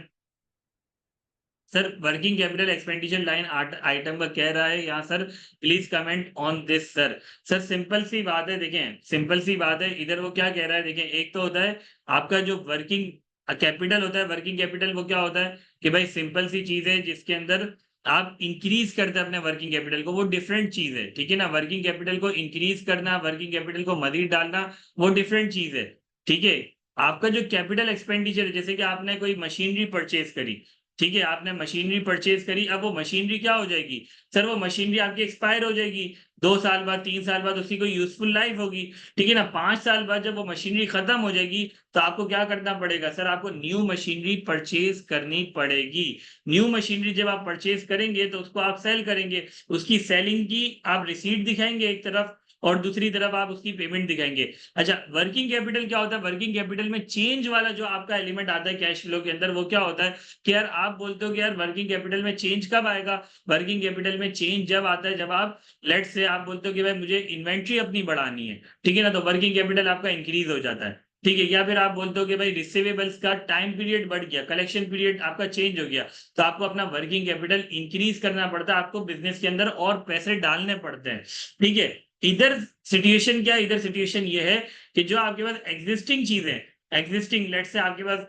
Sir, working capital expenditure line item का कह रहा है यहाँ sir, please comment on this sir. Sir simple सी बात है, देखें सिंपल सी बात है, इधर वो क्या कह रहा है, देखें एक तो होता है आपका जो वर्किंग कैपिटल होता है। वर्किंग कैपिटल वो क्या होता है कि भाई सिंपल सी चीज है जिसके अंदर आप इंक्रीज करते हैं अपने वर्किंग कैपिटल को, वो डिफरेंट चीज है। ठीक है ना, वर्किंग कैपिटल को इंक्रीज करना, वर्किंग कैपिटल को मजीद डालना, वो डिफरेंट चीज है। ठीक है, आपका जो कैपिटल एक्सपेंडिचर है, जैसे कि आपने कोई मशीनरी परचेज करी, ठीक है, आपने मशीनरी परचेज करी, अब वो मशीनरी क्या हो जाएगी, सर वो मशीनरी आपकी एक्सपायर हो जाएगी। 2 साल बाद, 3 साल बाद उसकी कोई यूजफुल लाइफ होगी। ठीक है ना, 5 साल बाद जब वो मशीनरी खत्म हो जाएगी, तो आपको क्या करना पड़ेगा सर, आपको न्यू मशीनरी परचेज करनी पड़ेगी। न्यू मशीनरी जब आप परचेज करेंगे तो उसको आप सेल करेंगे, उसकी सेलिंग की आप रिसीट दिखाएंगे एक तरफ, और दूसरी तरफ आप उसकी पेमेंट दिखाएंगे। अच्छा, वर्किंग कैपिटल क्या होता है, वर्किंग कैपिटल में चेंज वाला जो आपका एलिमेंट आता है कैश फ्लो के अंदर, वो क्या होता है कि यार आप बोलते हो कि यार वर्किंग कैपिटल में चेंज कब आएगा। वर्किंग कैपिटल में चेंज जब आता है जब आप लेट से आप बोलते हो कि भाई मुझे इन्वेंट्री अपनी बढ़ानी है, ठीक है ना, तो वर्किंग कैपिटल आपका इंक्रीज हो जाता है। ठीक है, या फिर आप बोलते हो कि भाई रिसीवेबल्स का टाइम पीरियड बढ़ गया, कलेक्शन पीरियड आपका चेंज हो गया, तो आपको अपना वर्किंग कैपिटल इंक्रीज करना पड़ता है, आपको बिजनेस के अंदर और पैसे डालने पड़ते हैं। ठीक है, इधर सिचुएशन क्या है, इधर सिचुएशन ये है कि जो आपके पास एग्जिस्टिंग चीजें, एग्जिस्टिंग लेट से आपके पास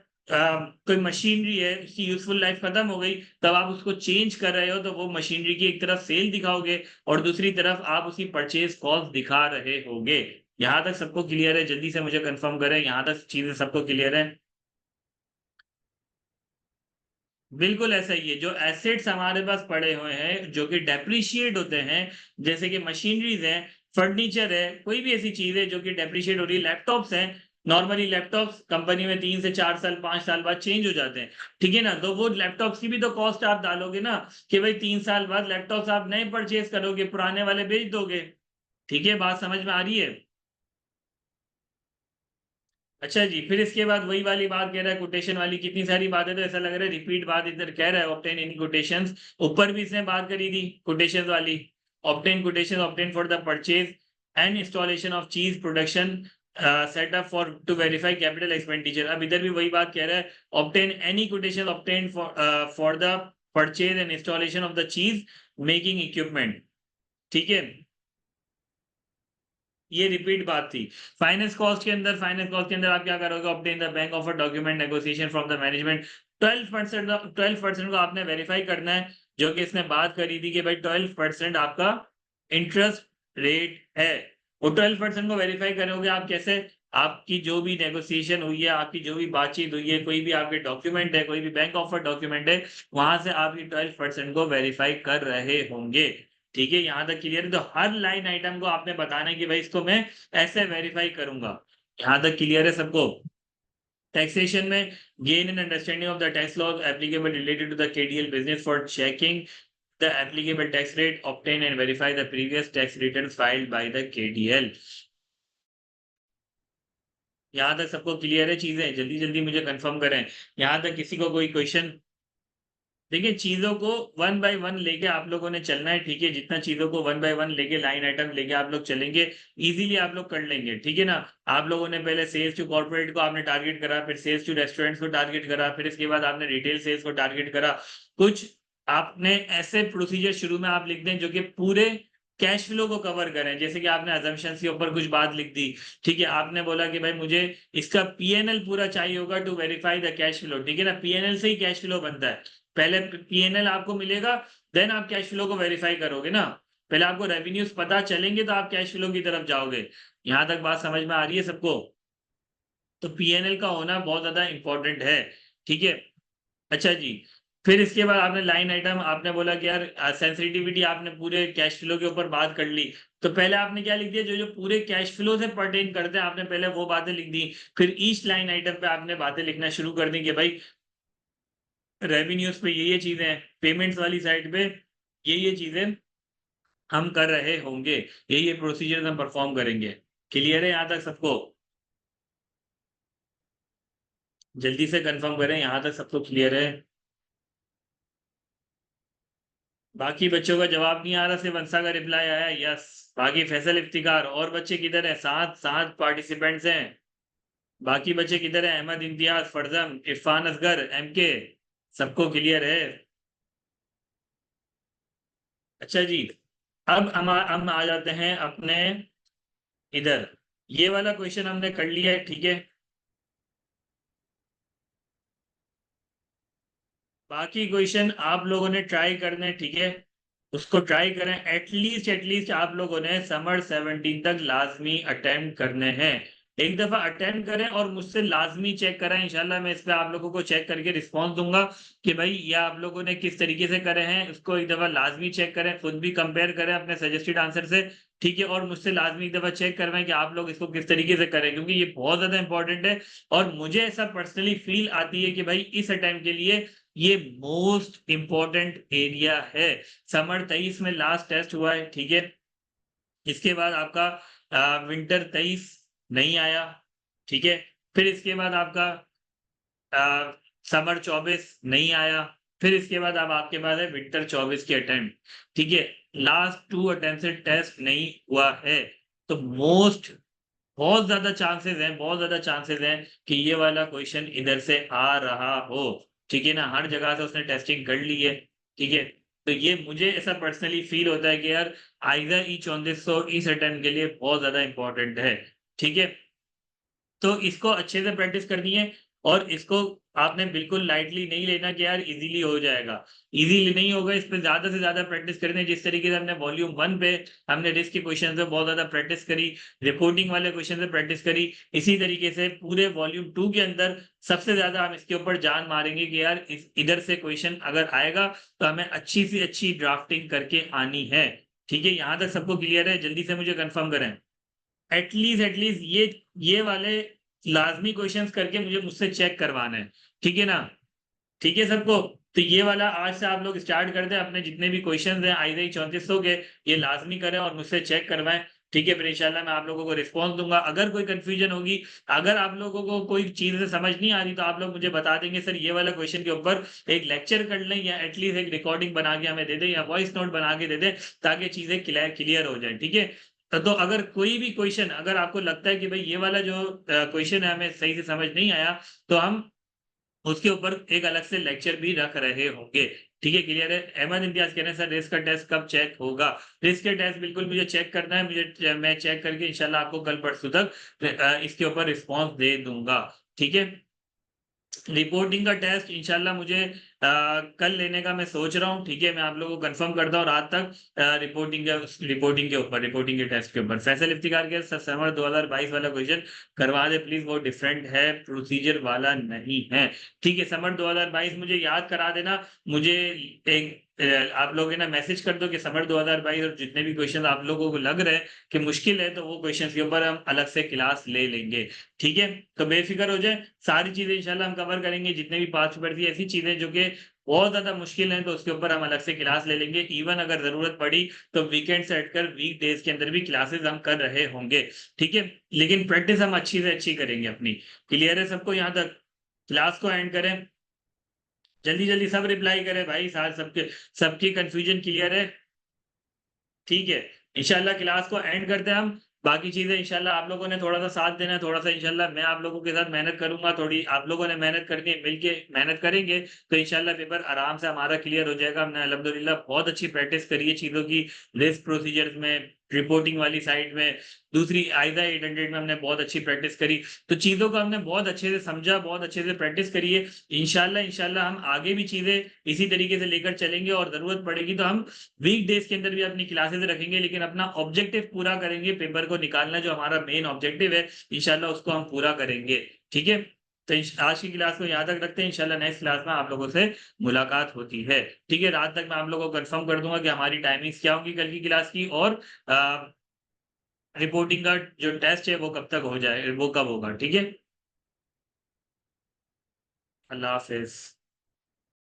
कोई मशीनरी है, उसकी यूजफुल लाइफ खत्म हो गई, तब आप उसको चेंज कर रहे हो, तो वो मशीनरी की एक तरफ सेल दिखाओगे और दूसरी तरफ आप उसकी परचेज कॉस्ट दिखा रहे होगे। यहां तक सबको क्लियर है? जल्दी से मुझे कंफर्म करें, यहां तक चीजें सबको क्लियर है? बिल्कुल ऐसा ही है। जो एसेट्स हमारे पास पड़े हुए हैं, जो कि डेप्रिशिएट होते हैं, जैसे कि मशीनरीज़ हैं, फर्नीचर है, कोई भी ऐसी चीज़ है जो कि डेप्रिशिएट हो रही है, लैपटॉप्स हैं, नॉर्मली लैपटॉप्स कंपनी में 3 से 4 साल, 5 साल बाद चेंज हो जाते हैं, ठीक है ना? तो वो लैपटॉप्स की भी तो कॉस्ट आप डालोगे ना, कि भाई 3 साल बाद लैपटॉप्स आप नए परचेज़ करोगे, पुराने वाले बेच दोगे। ठीक है, बात समझ में आ रही है? अच्छा जी, फिर इसके बाद वही वाली बात कह रहा है कोटेशन वाली, कितनी सारी बातें, तो ऐसा लग रहा है रिपीट बात इधर कह रहा है, ऑब्टेन एनी कोटेशंस। ऊपर भी इसने बात करी थी कोटेशंस वाली। Obtain quotation obtain for the purchase and installation of cheese production setup for to verify capital expenditure. अब इधर भी वही बात कह रहा है, obtain any quotation obtain for the purchase and installation of the cheese making equipment. ठीक है, ये रिपीट बात थी। फाइनेंस कॉस्ट के अंदर आप क्या करोगे? Obtain the bank of a document negotiation from the management. 12% को आपने वेरीफाई करना है, जो कि इसने बात करी थी कि भाई 12% आपका इंटरेस्ट रेट है। वो 12% को वेरीफाई करोगे आप कैसे? आपकी जो भी नेगोशिएशन हुई है, आपकी जो भी बातचीत हुई है, कोई भी आपके डॉक्यूमेंट है, कोई भी बैंक ऑफर डॉक्यूमेंट है, वहां से आप ये 12% को वेरीफाई कर रहे होंगे। ठीक है, यहाँ तक क्लियर है? तो हर लाइन आइटम को आपने बताना है कि भाई इसको मैं ऐसे वेरीफाई करूंगा। यहाँ तक क्लियर है सबको? टैक्सेशन में gain in understanding of the tax laws applicable related to the KDL business for checking the applicable tax rate obtain and verify the previous tax return filed by the KDL. यहाँ तक सबको clear है चीजें? जल्दी जल्दी मुझे confirm करें। यहाँ तक किसी को कोई क्वेश्चन? देखिए, चीज़ों को वन बाय वन लेके आप लोगों ने चलना है, ठीक है? जितना चीज़ों को वन बाय वन लेके लाइन आइटम लेके आप लोग चलेंगे, ईज़िली आप लोग कर लेंगे, ठीक है ना? आप लोगों ने पहले सेल्स टू कॉर्पोरेट को आपने टारगेट करा, फिर सेल्स टू रेस्टोरेंट्स को टारगेट करा, फिर इसके बाद आपने रिटेल सेल्स को टारगेट करा। कुछ आपने ऐसे प्रोसीजर शुरू में आप लिख दें जो कि पूरे कैश फ्लो को कवर करें। जैसे कि आपने असम्पशन्स के ऊपर कुछ बात लिख दी, ठीक है? आपने बोला कि भाई मुझे इसका पी&एल पूरा चाहिए होगा to verify the cash flow, ठीक है ना? पी&एल से ही कैश फ्लो बनता है। पहले पी&एल आपको मिलेगा, देन आप कैश फ्लो को वेरीफाई करोगे ना। पहले आपको रेवेन्यूज पता चलेंगे तो आप कैश फ्लो की तरफ जाओगे। यहां तक बात समझ में आ रही है सबको? तो पी&एल का होना बहुत ज्यादा इंपॉर्टेंट है, ठीक है? अच्छा जी, फिर इसके बाद आपने लाइन आइटम आपने बोला कि यार सेंसिटिविटी आपने पूरे कैश फ्लो के ऊपर बात कर ली। तो पहले आपने क्या लिख दिया? जो जो पूरे कैश फ्लो से पर्टेन करते हैं आपने पहले वो बातें लिख दी। फिर ईच लाइन आइटम पे आपने बातें लिखना शुरू कर दी कि भाई रेवेन्यूज पे ये चीजें हैं, पेमेंट्स वाली साइड पे ये चीजें हम कर रहे होंगे, ये प्रोसीजर हम परफॉर्म करेंगे। क्लियर है यहाँ तक सबको? जल्दी से कंफर्म करें, यहाँ तक सबको क्लियर है? बाकी बच्चों का जवाब नहीं आ रहा, सिर्फ अंसा का रिप्लाई आया है यस। बाकी फैसल इफ्तिकार और बच्चे किधर हैं? 7 पार्टिसिपेंट्स हैं। बाकी बच्चे किधर हैं? अहमद इम्तियाज, फरजम, इरफान असगर, एमके, सबको क्लियर है? अच्छा जी, अब हम आ जाते हैं अपने इधर। ये वाला क्वेश्चन हमने कर लिया है, ठीक है? बाकी क्वेश्चन आप लोगों ने ट्राई करने हैं, ठीक है? उसको ट्राई करें, एटलीस्ट आप लोगों ने समर 17 तक लाजमी अटेम्प्ट करने हैं। एक दफा अटेम्प्ट करें और मुझसे लाजमी चेक करें, इंशाल्लाह मैं इस पे आप लोगों को चेक करके रिस्पॉन्स दूंगा कि भाई ये आप लोगों ने किस तरीके से करे हैं। उसको एक दफा लाजमी चेक करें, खुद भी कंपेयर करें अपने सजेस्टेड आंसर से, ठीक है? और मुझसे लाजमी एक दफा चेक करवाएं कि आप लोग इसको किस तरीके से करें, क्योंकि ये बहुत ज्यादा इंपॉर्टेंट है। और मुझे ऐसा पर्सनली फील आती है कि भाई इस अटेम्प्ट के लिए ये मोस्ट इंपॉर्टेंट एरिया है। समर 23 में लास्ट टेस्ट हुआ है, ठीक है? इसके बाद आपका विंटर 23 नहीं आया, ठीक है? फिर इसके बाद आपका समर 24 नहीं आया। फिर इसके बाद अब आपके पास है विंटर 24 की अटेम्प्ट, ठीक है? लास्ट 2 अटेम्प्ट से टेस्ट नहीं हुआ है। तो मोस्ट बहुत ज़्यादा चांसेस हैं, बहुत ज़्यादा चांसेस हैं कि ये वाला क्वेश्चन इधर से आ रहा हो, ठीक है ना? हर जगह से उसने टेस्टिंग कर ली है, ठीक है? तो ये मुझे ऐसा पर्सनली फ़ील होता है कि यार आइज़र ईच ऑन दिस, सो इस अटेम्प्ट के लिए बहुत ज़्यादा इम्पोर्टेंट है, ठीक है? तो इसको अच्छे से प्रैक्टिस करनी है और इसको आपने बिल्कुल लाइटली नहीं लेना कि यार इजीली हो जाएगा। इजीली नहीं होगा, इस पे ज़्यादा से ज़्यादा प्रैक्टिस करनी है। जिस तरीके से हमने वॉल्यूम 1 पे हमने रिस्क के क्वेश्चन पे बहुत ज़्यादा प्रैक्टिस करी, रिपोर्टिंग वाले क्वेश्चन पे प्रैक्टिस करी, इसी तरीके से पूरे वॉल्यूम 2 के अंदर सबसे ज़्यादा हम इसके ऊपर जान मारेंगे कि यार इस इधर से क्वेश्चन अगर आएगा तो हमें अच्छी से अच्छी ड्राफ्टिंग करके आनी है। ठीक है, यहाँ तक सबको क्लियर है? जल्दी से मुझे कन्फर्म करें। एटलीस्ट ये वाले लाज़मी क्वेश्चंस करके मुझे मुझसे चेक करवाना है। ठीक है ना? ठीक है सबको? तो ये वाला आज से आप लोग स्टार्ट कर दें, अपने जितने भी क्वेश्चंस हैं आईज़ी 3400 के, ये लाज़मी करें और मुझसे चेक करवाएँ। ठीक है? फिर इंशाल्लाह मैं आप लोगों को रिस्पॉन्स दूँगा। अगर कोई कन्फ्यूजन होगी, अगर आप लोगों को कोई चीज़ समझ नहीं आ रही, तो आप लोग मुझे बता देंगे, सर ये वाला क्वेश्चन के ऊपर एक लेक्चर कर लें या एटलीस्ट एक रिकॉर्डिंग बना के हमें दे दें या वॉइस नोट बना के दे दें, ताकि चीज़ें क्लियर हो जाएँ। ठीक है? तो अगर कोई भी क्वेश्चन अगर आपको लगता है कि भई ये वाला जो क्वेश्चन है हमें सही से समझ नहीं आया, तो हम उसके ऊपर एक अलग से लेक्चर भी रख रहे होंगे। ठीक है, क्लियर है? अहमद इम्तियाज़ कह रहे हैं सर रेस का टेस्ट कब चेक होगा? रेस का टेस्ट बिल्कुल मुझे चेक करना है, मैं चेक करके इंशाल्लाह आपको कल परसों तक इसके ऊपर रिस्पॉन्स दे दूँगा। ठीक है? रिपोर्टिंग का टेस्ट इंशाल्लाह मुझे कल लेने का मैं सोच रहा हूँ, ठीक है? मैं आप लोगों को कन्फर्म करता हूँ रात तक रिपोर्टिंग के टेस्ट के ऊपर। फैसल इफ्तिखार के समर 2022 वाला क्वेश्चन करवा दें प्लीज़, वो डिफरेंट है, प्रोसीजर वाला नहीं है। ठीक है, समर 2022 मुझे याद करा देना, मुझे एक आप लोग है ना मैसेज कर दो कि समर 2022 और जितने भी क्वेश्चन आप लोगों को लग रहे हैं कि मुश्किल है, तो वो क्वेश्चन के ऊपर हम अलग से क्लास ले लेंगे। ठीक है? तो बेफ़िक्र हो जाएँ, सारी चीज़ें इंशाल्लाह हम कवर करेंगे, जितने भी पास्ट पेपर थी, ऐसी चीज़ें जो कि बहुत ज़्यादा मुश्किल हैं, तो उसके ऊपर हम अलग से क्लास ले लेंगे। इवन अगर ज़रूरत पड़ी, तो वीकेंड से हटकर वीकडेज़ के अंदर भी क्लासेस हम कर रहे होंगे। ठीक है? लेकिन प्रैक्टिस हम अच्छी से अच्छी करेंगे अपनी। क्लियर है सबको यहाँ तक? क्लास को एंड करें। जल्दी-जल्दी सब रिप्लाई करें भाई, सबकी कन्फ्यूजन क्लियर है? ठीक है। इंशाल्लाह क्लास को एंड करते हैं हम। बाकी चीज़ें इंशाल्लाह आप लोगों ने थोड़ा-सा साथ देना है, थोड़ा-सा इंशाल्लाह मैं आप लोगों के साथ मेहनत करूँगा, थोड़ी आप लोगों ने मेहनत करनी है, मिलके मेहनत करेंगे, तो इंशाल्लाह पेपर आराम से हमारा क्लियर हो जाएगा। हमने अल्हम्दुलिल्लाह बहुत अच्छी प्रैक्टिस करी है चीज़ों की, रिस्क प्रोसीजर्स में, रिपोर्टिंग वाली साइड में, दूसरी आइज़ा 800 में हमने बहुत अच्छी प्रैक्टिस करी। तो चीज़ों को हमने बहुत अच्छे से समझा, बहुत अच्छे से प्रैक्टिस करी है। इंशाल्लाह हम आगे भी चीज़ें इसी तरीके से लेकर चलेंगे और ज़रूरत पड़ेगी तो हम वीकडेज़ के अंदर भी अपनी क्लासेस रखेंगे, लेकिन अपना ऑब्जेक्टिव पूरा करेंगे, पेपर को निकालना जो हमारा मेन ऑब्जेक्टिव है, इंशाल्लाह उसको हम पूरा करेंगे। ठीक है? तो आज की क्लास को यहाँ तक रखते हैं, इंशाल्लाह नेक्स्ट क्लास में आप लोगों से मुलाकात होती है। ठीक है? रात तक मैं आप लोगों को कन्फर्म कर दूँगा कि हमारी टाइमिंग्स क्या होंगी कल की क्लास की और रिपोर्टिंग का जो टेस्ट है वो कब तक हो जाए वो कब होगा। ठीक है? अल्लाह हाफ़िज़।